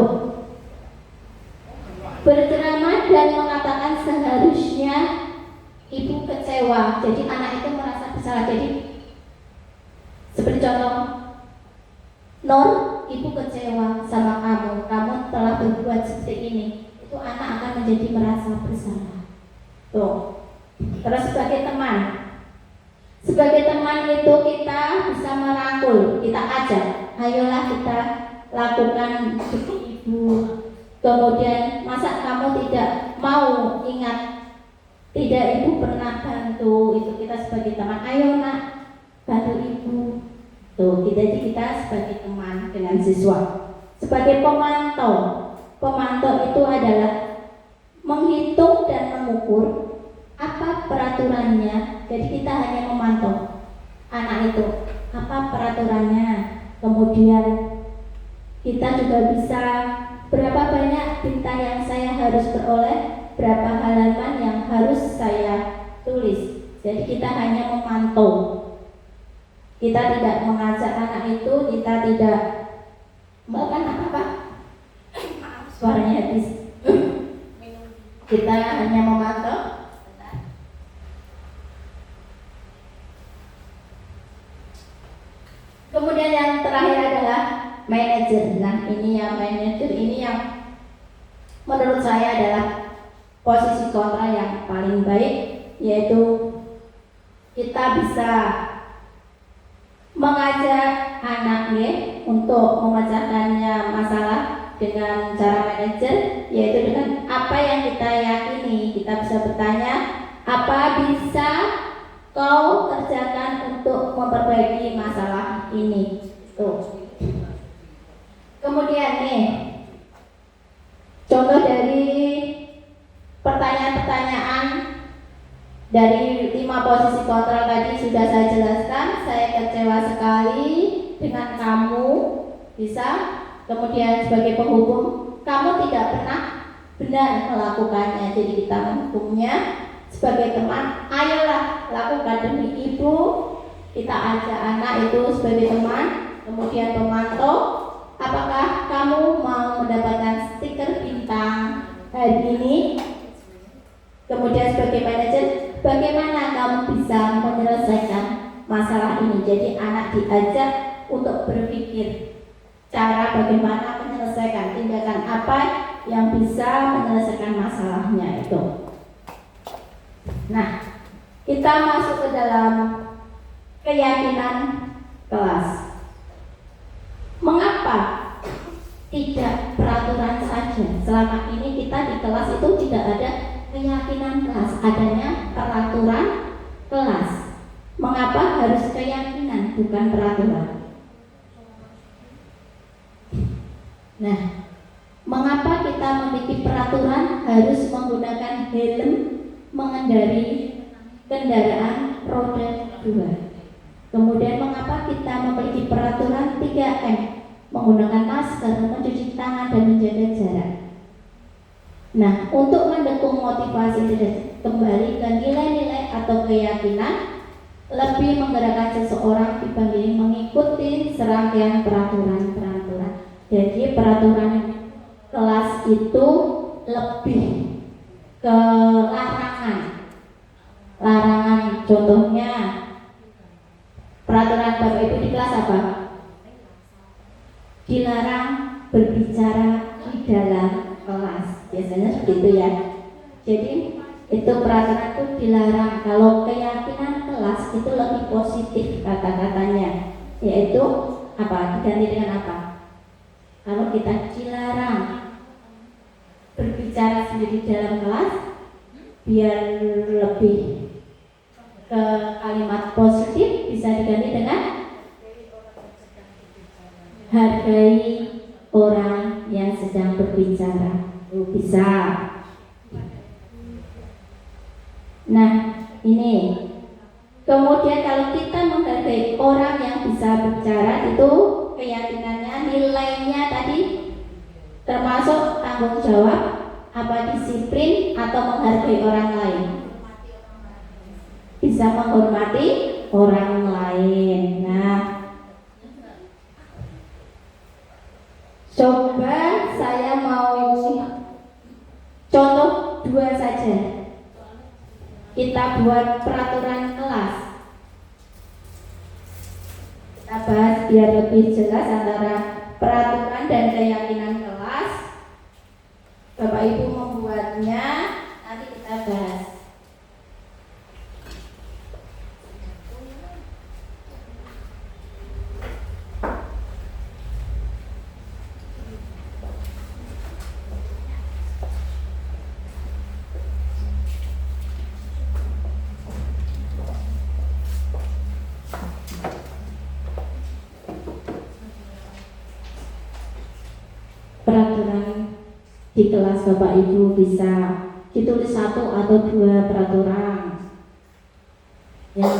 berceramah dan mengatakan seharusnya ibu kecewa, jadi anak itu merasa bersalah. Jadi seperti contoh, Nur, ibu kecewa sama kamu telah berbuat seperti ini. Itu anak akan menjadi merasa bersalah. Tuh. Terus sebagai teman itu kita bisa merangkul, kita ajak, ayolah kita lakukan seperti ibu. Kemudian masa kamu tidak mau ingat, tidak ibu pernah bantu, itu kita sebagai teman, ayo nak bantu ibu. Tuh, kita sebagai teman dengan siswa. Sebagai pemantau itu adalah menghitung dan mengukur apa peraturannya. Jadi kita hanya memantau anak itu, apa peraturannya. Kemudian kita juga bisa berapa banyak bintang yang saya harus peroleh, berapa halaman yang harus saya tulis. Jadi kita hanya memantau. Kita tidak mengajak anak itu, kita tidak bahkan apa-apa. Suaranya habis. Kita hanya memantau. Kemudian yang terakhir adalah manajer. Nah, ini yang manajer ini yang menurut saya adalah posisi kontra yang paling baik, yaitu kita bisa mengajak anak untuk memecahkannya masalah dengan cara manajer, yaitu dengan apa yang kita yakini. Kita bisa bertanya, apa bisa kau kerjakan untuk memperbaiki masalah ini? Tuh. Kemudian contoh dari pertanyaan-pertanyaan dari 5 posisi kontrol tadi sudah saya jelaskan. Saya kecewa sekali dengan kamu, bisa. Kemudian sebagai penghubung, kamu tidak pernah benar melakukannya. Jadi kita menghukumnya. Sebagai teman, ayolah lakukan demi ibu. Kita ajak anak itu sebagai teman. Kemudian pemantau, apakah kamu mau mendapatkan stiker bintang hari ini? Kemudian sebagai manajer, bagaimana kamu bisa menyelesaikan masalah ini? Jadi anak diajak untuk berpikir cara bagaimana menyelesaikan, tindakan apa yang bisa menyelesaikan masalahnya itu. Nah, kita masuk ke dalam keyakinan kelas. Mengapa tidak peraturan saja? Selama ini kita di kelas itu tidak ada keyakinan kelas, adanya peraturan kelas. Mengapa harus keyakinan bukan peraturan? Nah, mengapa kita memiliki peraturan harus menggunakan helm mengendari kendaraan roda 2? Kemudian mengapa kita memiliki peraturan 3M, menggunakan masker, mencuci tangan, dan menjaga jarak? Nah, untuk mendukung motivasi kembali ke nilai-nilai atau keyakinan, lebih menggerakkan seseorang dibanding mengikuti serangkaian peraturan-peraturan. Jadi peraturan kelas itu lebih ke larangan. Contohnya peraturan Bapak Ibu di kelas apa? Dilarang berbicara di dalam kelas. Biasanya seperti itu ya. Jadi itu peraturan itu dilarang. Kalau keyakinan kelas itu lebih positif kata-katanya, yaitu apa? Diganti dengan apa? Kalau kita dilarang berbicara sendiri dalam kelas, biar lebih ke kalimat positif, bisa diganti dengan hargai orang yang sedang berbicara. Bisa. Nah, ini. Kemudian kalau kita menghargai orang yang bisa bicara, itu keyakinannya, nilainya tadi termasuk tanggung jawab, apa disiplin atau menghargai orang lain. Bisa menghormati orang lain. Nah, coba saya mau contoh 2 saja. Kita buat peraturan kelas. Kita bahas biar lebih jelas antara peraturan dan keyakinan kelas. Bapak Ibu membuatnya, nanti kita bahas. Peraturan di kelas Bapak Ibu bisa ditulis 1 atau 2 peraturan yang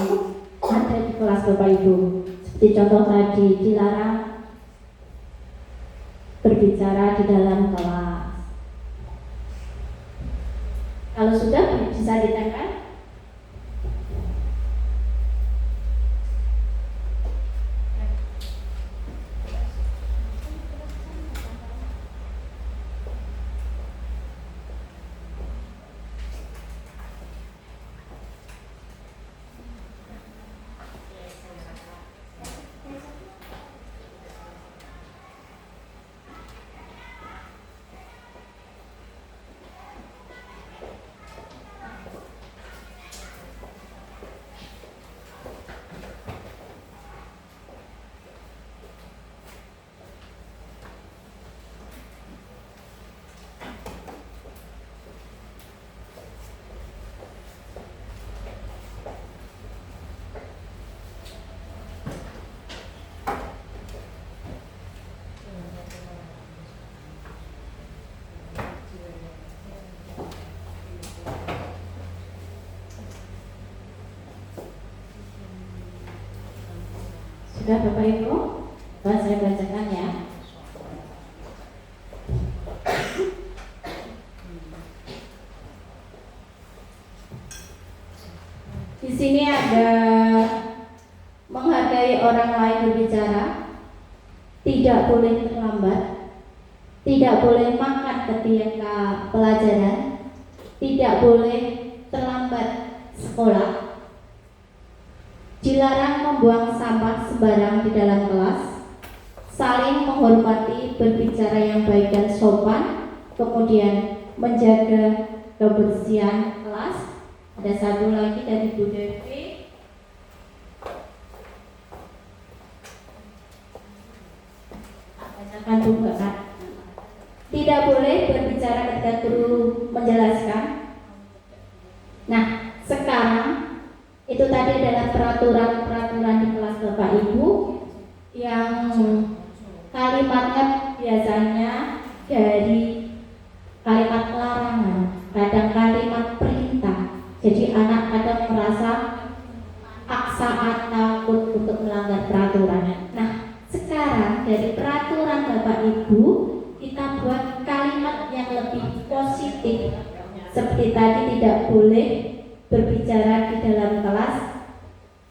ada di kelas Bapak Ibu. Seperti contoh tadi, dilarang berbicara di dalam kelas. Kalau sudah bisa ditempel. Sudah Bapak Ibu? Saya bacakan ya. Di sini ada menghargai orang lain berbicara, tidak boleh terlambat, tidak boleh makan ketika pelajaran, tidak boleh terlambat sekolah, dilarang membuang sampah sembarang di dalam kelas, saling menghormati, berbicara yang baik dan sopan, kemudian menjaga kebersihan kelas. Ada satu lagi dari Bu Devi. Bacakan Bu Kak. Tidak boleh berbicara ketika guru menjelaskan. Nah, sekarang itu tadi adalah peraturan-peraturan di kelas Bapak Ibu yang kalimatnya biasanya dari kalimat larangan, kadang kalimat perintah. Jadi anak kadang merasa paksaan, takut untuk melanggar peraturan. Nah, sekarang dari peraturan Bapak Ibu kita buat kalimat yang lebih positif. Seperti tadi tidak boleh berbicara di dalam kelas,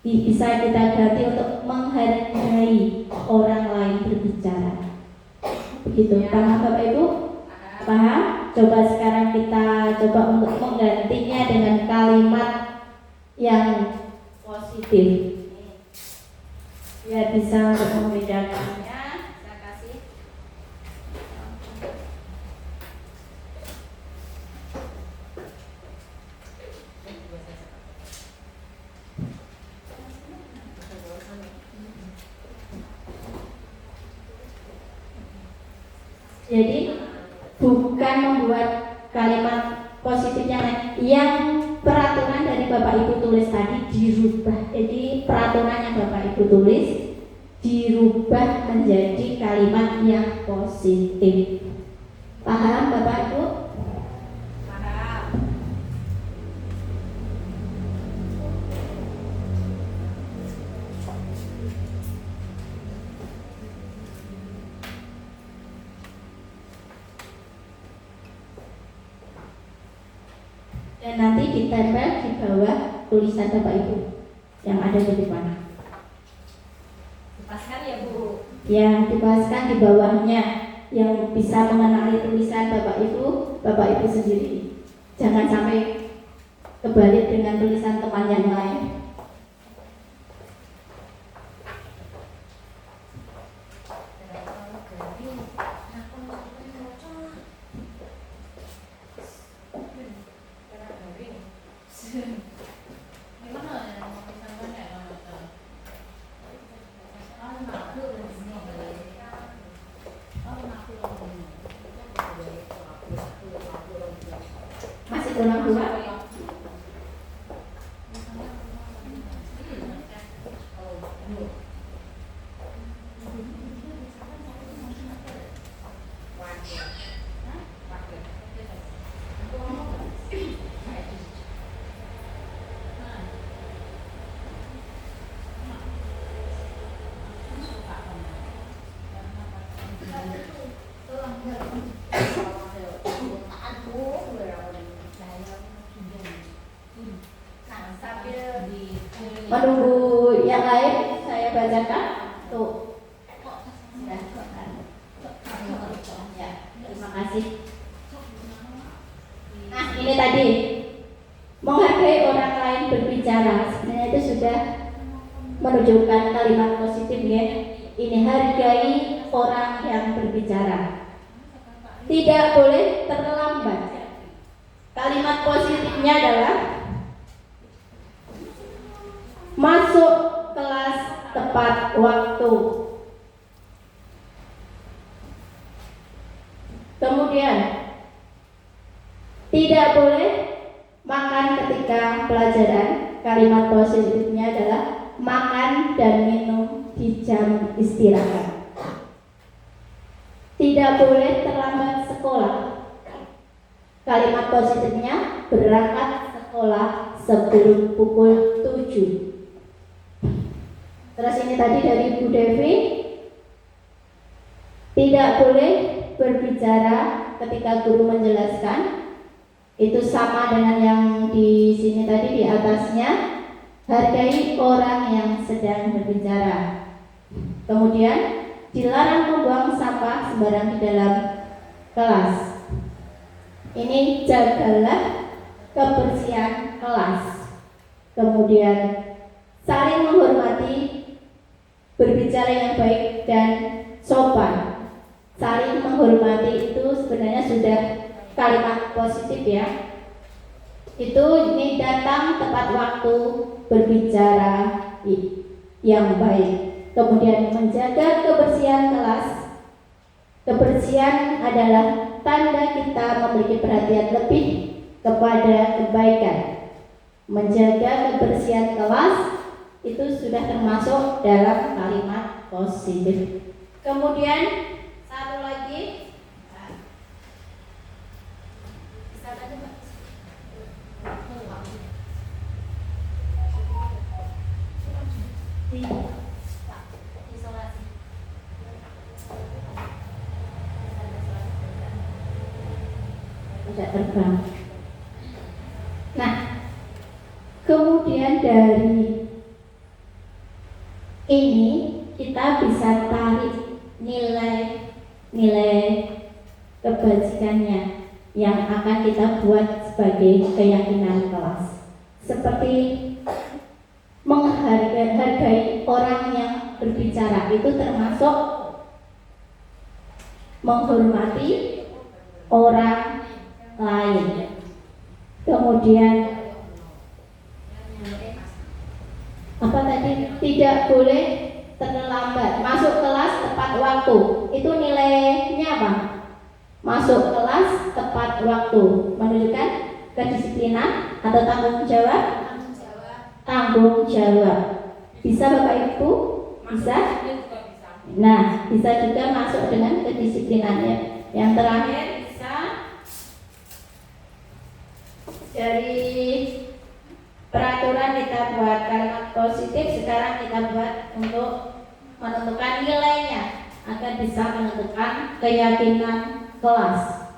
bisa kita ganti untuk menghargai orang lain berbicara. Begitu, paham Bapak Ibu? Paham? Coba sekarang kita coba untuk menggantinya dengan kalimat yang positif. Ya, bisa untuk membedakannya. Saya kasih. Jadi bukan membuat kalimat positifnya yang peraturan dari Bapak Ibu tulis tadi dirubah. Jadi peraturan yang Bapak Ibu tulis dirubah menjadi kalimat yang positif. Paham Bapak Ibu? Paham. Dan nanti ditempel di bawah tulisan Bapak Ibu yang ada di depan. Lepaskan ya Bu. Ya, dipaskan di bawahnya yang bisa mengenali tulisan Bapak Ibu sendiri. Jangan sampai kebalik dengan tulisan teman yang lain. Masih kurang dua? menunggu yang lain, saya bacakan. Tuh. Ya, terima kasih. Nah, ini tadi menghargai orang lain berbicara. Sebenarnya itu sudah menunjukkan kalimat positif ya. Ini hargai orang yang berbicara. Tidak boleh terlambat. Kalimat positifnya adalah masuk kelas tepat waktu. Kemudian tidak boleh makan ketika pelajaran. Kalimat positifnya adalah makan dan minum di jam istirahat. Tidak boleh terlambat sekolah. Kalimat positifnya berangkat sekolah sebelum pukul 7. Terus ini tadi dari Bu Devi, tidak boleh berbicara ketika guru menjelaskan. Itu sama dengan yang di sini tadi di atasnya. Hargai orang yang sedang berbicara. Kemudian dilarang membuang sampah sembarang di dalam kelas. Ini jagalah kebersihan kelas. Kemudian saling menghormati, berbicara yang baik dan sopan. Saling menghormati itu sebenarnya sudah kalimat positif ya. Itu ini datang tepat waktu, berbicara yang baik. Kemudian menjaga kebersihan kelas. Kebersihan adalah tanda kita memiliki perhatian lebih kepada kebaikan. Menjaga kebersihan kelas itu sudah termasuk dalam kalimat positif. Kemudian satu lagi, bisa tadi Mbak? Isolasi. Tidak terbang. Nah, kemudian dari ini kita bisa tarik nilai kebajikannya yang akan kita buat sebagai keyakinan kelas. Seperti menghargai orang yang berbicara, itu termasuk menghormati orang lain. Kemudian apa tadi? Tidak boleh terlambat. Masuk kelas tepat waktu. Itu nilainya apa? Masuk kelas tepat waktu. Menunjukkan kedisiplinan atau tanggung jawab? Tanggung jawab. Bisa Bapak Ibu? Bisa? Nah, bisa juga masuk dengan kedisiplinannya. Yang terakhir bisa dari peraturan kita buat kalimat positif. Sekarang kita buat untuk menentukan nilainya agar bisa menentukan keyakinan kelas.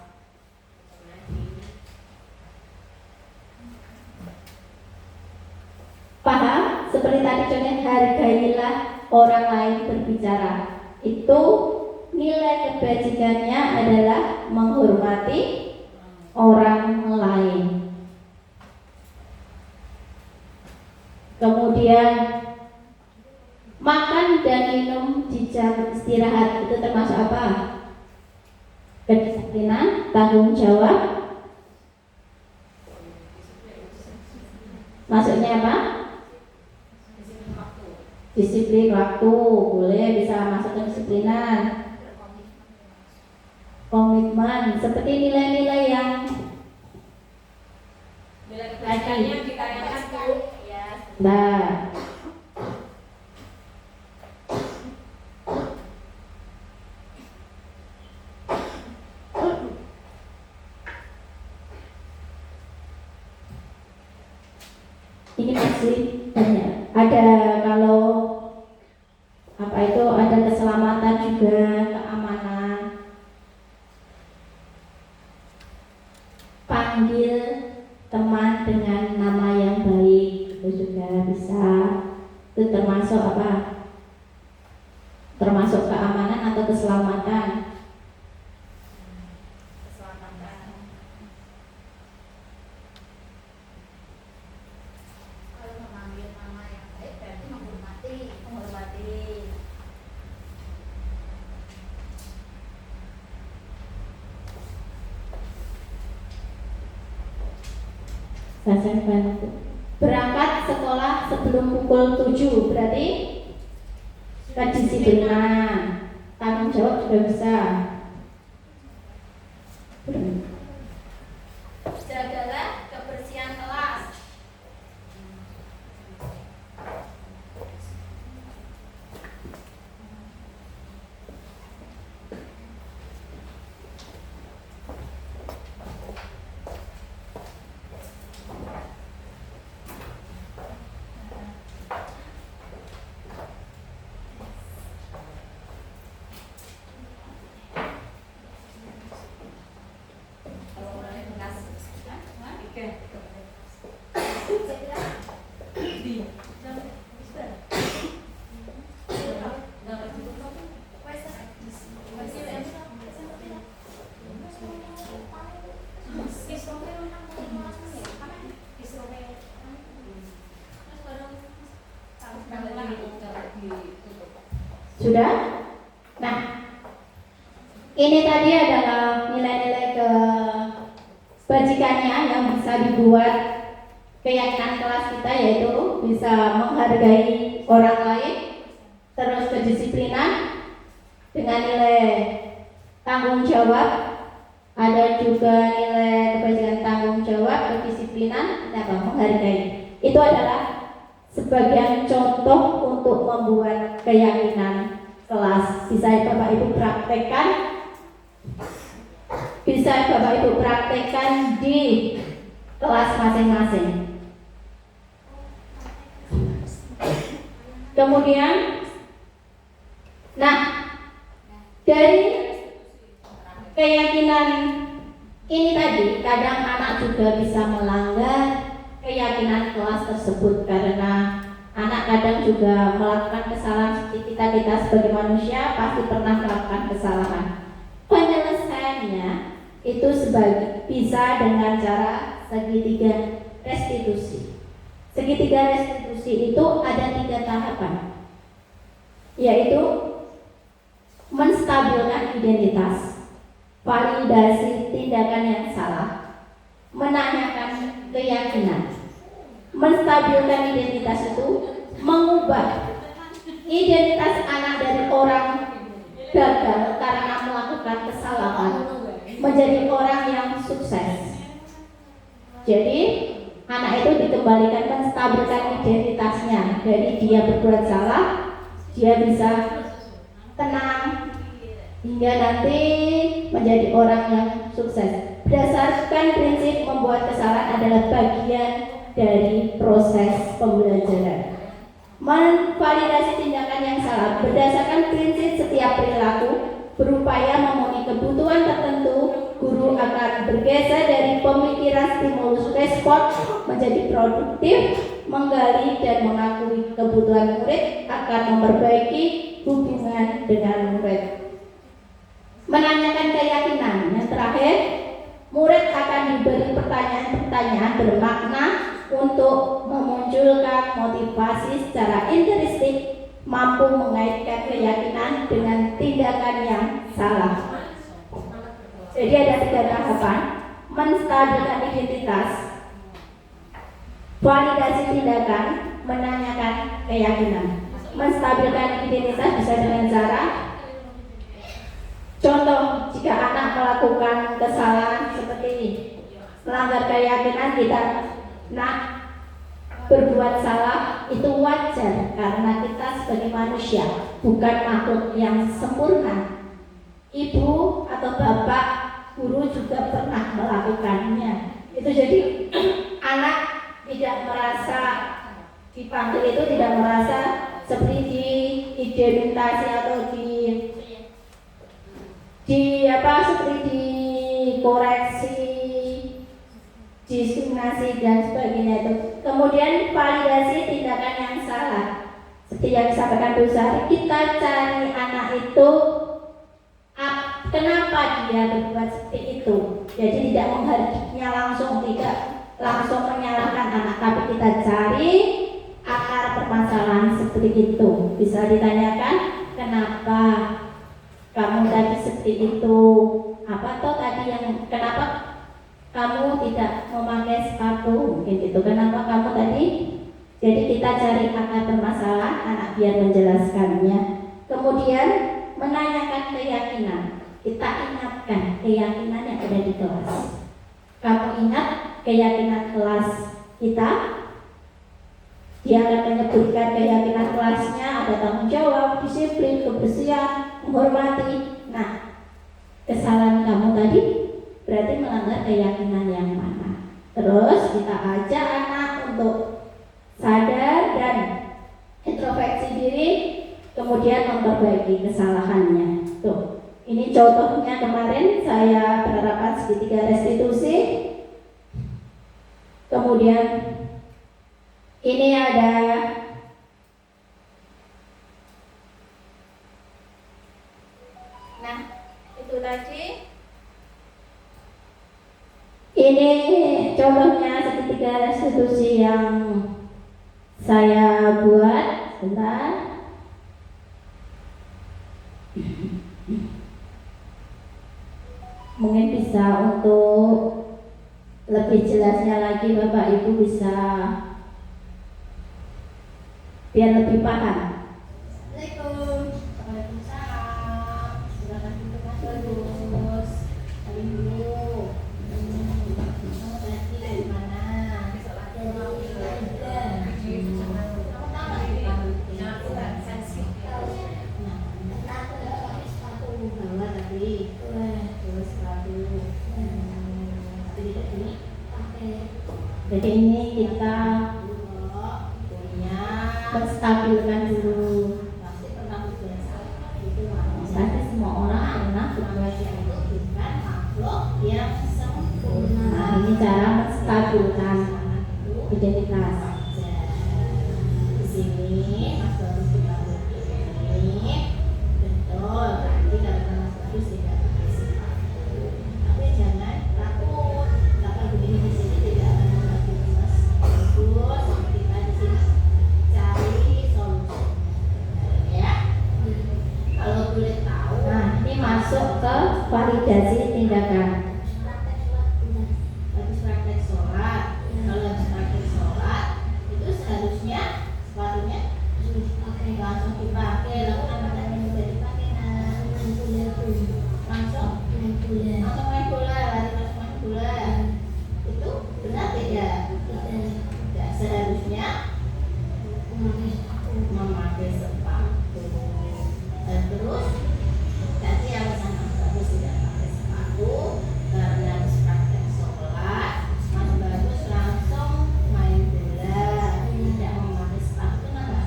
Paham? Seperti tadi contohnya, hargailah orang lain berbicara. Itu nilai kebajikannya adalah menghormati orang lain. Kemudian makan dan minum di jam istirahat, itu termasuk apa? Kedisiplinan, tanggung jawab. Masuknya apa? Disiplin waktu, boleh bisa masuk kedisiplinan. Komitmen, seperti nilai-nilai yang Nilai kebaikannya kita ingat tuh. nah, ini masih banyak. Ada kalau apa itu, ada keselamatan juga, keamanan. Panggil teman dengan nama yang baik, itu juga bisa. Itu termasuk apa? Termasuk keamanan atau keselamatan? Kalau memanggil nama yang baik berarti menghormati. Saya bantu. Berangkat sekolah sebelum pukul 7 berarti kedisiplinan. Tanggung jawab juga bisa. Jagalah kebersihan kelas. Sudah? Nah, ini tadi adalah nilai-nilai kebajikannya yang bisa dibuat keyakinan kelas kita, yaitu bisa menghargai orang lain, terus kedisiplinan dengan nilai tanggung jawab, ada juga nilai kebajikan tanggung jawab, kedisiplinan, dan menghargai. Itu adalah sebagian contoh untuk membuat keyakinan kelas. Bisa Bapak Ibu praktekkan, bisa Bapak Ibu praktekkan di kelas masing-masing. Kemudian, nah, dari keyakinan ini tadi, kadang anak juga bisa melanggar keyakinan kelas tersebut karena anak kadang juga melakukan kesalahan seperti kita sebagai manusia pasti pernah melakukan kesalahan. Penyelesaiannya itu bisa dengan cara segitiga restitusi. Segitiga restitusi itu ada 3 tahapan, yaitu menstabilkan identitas, validasi tindakan yang salah, menanyakan keyakinan. Menstabilkan identitas itu mengubah identitas anak dari orang gagal karena melakukan kesalahan menjadi orang yang sukses. Jadi anak itu dikembalikan, menstabilkan identitasnya. Dari dia berbuat salah, dia bisa tenang hingga nanti menjadi orang yang sukses. Berdasarkan prinsip membuat kesalahan adalah bagian dari proses pembelajaran. Memvalidasi tindakan yang salah berdasarkan prinsip setiap perilaku berupaya memenuhi kebutuhan tertentu. Guru akan bergeser dari pemikiran stimulus respon menjadi produktif, menggali dan mengakui kebutuhan murid, akan memperbaiki hubungan dengan murid. Menanyakan keyakinan. Yang terakhir, murid akan diberi pertanyaan-pertanyaan bermakna untuk memunculkan motivasi secara intrinsik, mampu mengaitkan keyakinan dengan tindakan yang salah. Jadi ada 3 tahapan: menstabilkan identitas, validasi tindakan, menanyakan keyakinan. Menstabilkan identitas bisa dengan cara, contoh, jika anak melakukan kesalahan seperti melanggar keyakinan kita, berbuat salah itu wajar karena kita sebagai manusia bukan makhluk yang sempurna. Ibu atau bapak guru juga pernah melakukannya. Itu jadi anak tidak merasa dipanggil, itu tidak merasa seperti diidementasi atau seperti dikoreksi, diskriminasi dan sebagainya itu. Kemudian validasi tindakan yang salah. seperti yang disampaikan Bu Sari, kita cari anak itu kenapa dia berbuat seperti itu. Jadi tidak menghakiminya langsung, tidak langsung menyalahkan anak, tapi kita cari akar permasalahan seperti itu. Bisa ditanyakan, kenapa kamu tadi seperti itu? Apa toh tadi yang kenapa kamu tidak memakai sepatu? Mungkin gitu. Kenapa kamu tadi? Jadi kita cari akar permasalahan anak biar menjelaskannya. Kemudian menanyakan keyakinan. Kita ingatkan keyakinan yang ada di kelas. Kamu ingat keyakinan kelas kita? Dia akan menyebutkan keyakinan kelasnya, ada tanggung jawab, disiplin, kebersihan, menghormati. Nah, kesalahan kamu tadi berarti melanggar keyakinan yang mana? Terus kita ajak anak untuk sadar dan introspeksi diri, kemudian memperbaiki kesalahannya. Tuh, ini contohnya kemarin saya penerapan segitiga restitusi. Kemudian ini ada itu tadi. Ini contohnya segitiga restitusi yang saya buat. Sebentar. Mungkin bisa untuk lebih jelasnya lagi Bapak Ibu bisa biar lebih paham. Assalamualaikum. Waalaikumsalam. Silakan duduk Mas Bagus. Salim dulu. Kamu tadi dari mana? Sholatnya mau ada. Kamu tahu nggak? Sepatu bawa tadi. Bawa sepatu. Tapi tidak ini pakai. Jadi ini kita menstabilkan dulu. Pasti pernah berbiasa itu manusia. Pasti semua orang pernah berbuat. Manusia itu bukan makhluk yang sempurna. Nah, ini cara menstabilkan identitas. Di sini Mas Bagus kita begini, betul. Nanti kalau Mas Bagus tidak pakai sepatu, tapi jangan takut. Kalau begini di sini tidak akan membantu Mas Bagus. Kita di sini cari solusi, ya. Kalau boleh tahu, Nah, ini masuk ke validasi tindakan. habis praktek sholat. Kalau habis praktek sholat itu seharusnya sepatunya langsung dipakai. Lalu anak-anak yang udah dipakai langsung main bola, lari langsung main bola. Itu benar tidak? Tidak, seharusnya memakai sepatu. Dan terus tadi alasan Mas Bagus tidak pakai sepatu karena habis praktek sholat, Mas Bagus langsung main bola, tidak memakai sepatu. Kenapa?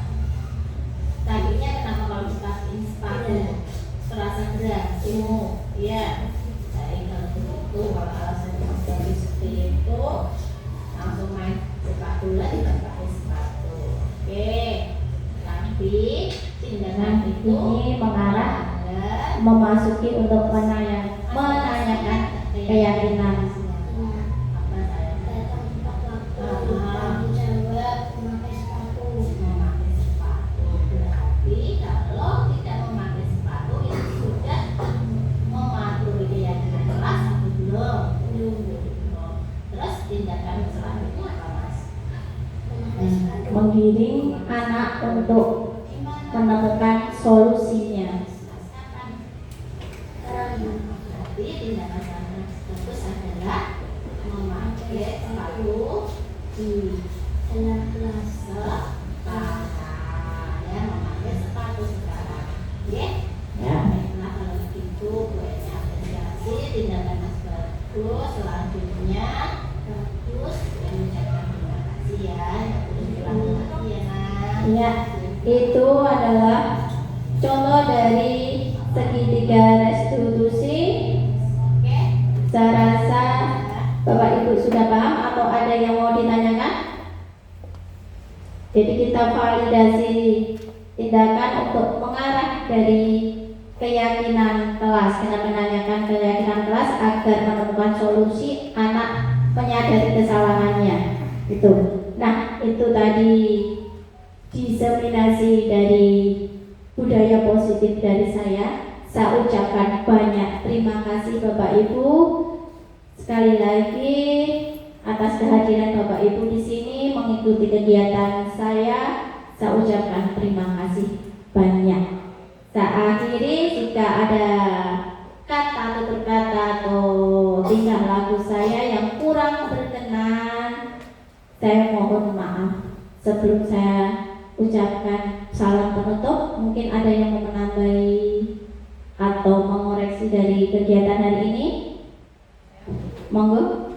Tadinya kenapa kalau dipakai sepatu terasa berat? Iya. Baik, kalau begitu, kalau alasan Mas Bagus seperti itu, langsung main sepak bola tidak pakai sepatu. Oke. Tapi tindakan Nah, itu ini mengarah memasuki untuk menanyakan keyakinan. apa saya memakai sepatu. Berarti kalau tidak memakai sepatu itu sudah mematuhi keyakinan kelas atau belum? Terus tindakan selanjutnya apa, Mas? Menggiring anak untuk menemukan solusinya. Berarti tindakan yang bagus adalah memakai sepatu di dalam kelas sekarang, ya, memakai sepatu sekarang. Oke? Ya. Baiklah, kalau begitu buatnya apresiasi tindakan Mas Bagus. Selanjutnya bagus dan mengucapkan terima kasih ya. Terus ulang lagi ya, Nak. Ya, itu adalah contoh dari segitiga restitusi. Oke? Saya rasa Bapak Ibu sudah paham atau ada yang mau ditanyakan? Jadi kita validasi tindakan untuk mengarah dari keyakinan kelas, dengan menanyakan keyakinan kelas agar menemukan solusi anak menyadari kesalahannya. Itu. Nah, itu tadi diseminasi dari budaya positif dari saya. Saya ucapkan banyak terima kasih Bapak Ibu. Sekali lagi atas kehadiran Bapak Ibu di sini mengikuti kegiatan saya ucapkan terima kasih banyak. Saya akhiri, jika ada kata, tutur kata atau tingkah laku saya yang kurang berkenan, saya mohon maaf. Sebelum saya ucapkan salam penutup, mungkin ada yang mau menambahi atau mengoreksi dari kegiatan hari ini? Monggo.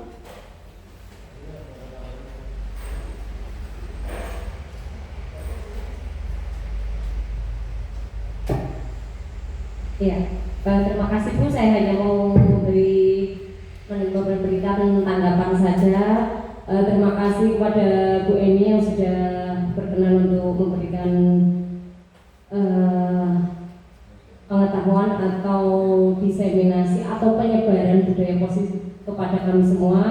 Ya, terima kasih Bu. Saya hanya mau memberikan tanggapan saja. Terima kasih kepada Bu Eni yang sudah berkenan untuk memberikan pengetahuan atau diseminasi atau penyebaran budaya positif kepada kami semua,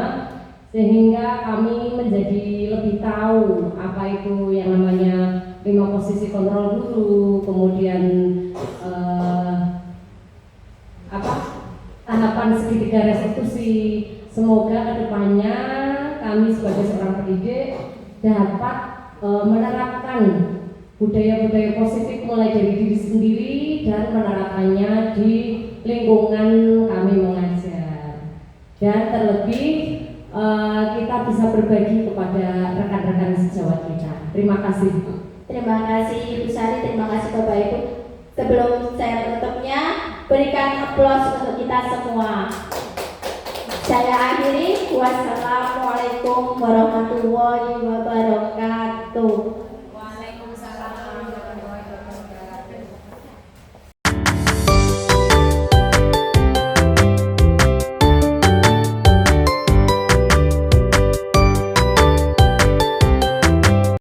sehingga kami menjadi lebih tahu apa itu yang namanya 5 posisi kontrol guru, kemudian tahapan segitiga restitusi. Semoga kedepannya kami sebagai seorang pendidik dapat menerapkan budaya-budaya positif mulai dari diri sendiri dan menerapkannya di lingkungan kami mengajar. Dan terlebih kita bisa berbagi kepada rekan-rekan sejawat kita. Terima kasih. Terima kasih Ibu Sari, terima kasih Bapak Ibu. Sebelum saya tutupnya, berikan aplaus untuk kita semua. Saya akhiri. Wassalamualaikum warahmatullahi wabarakatuh.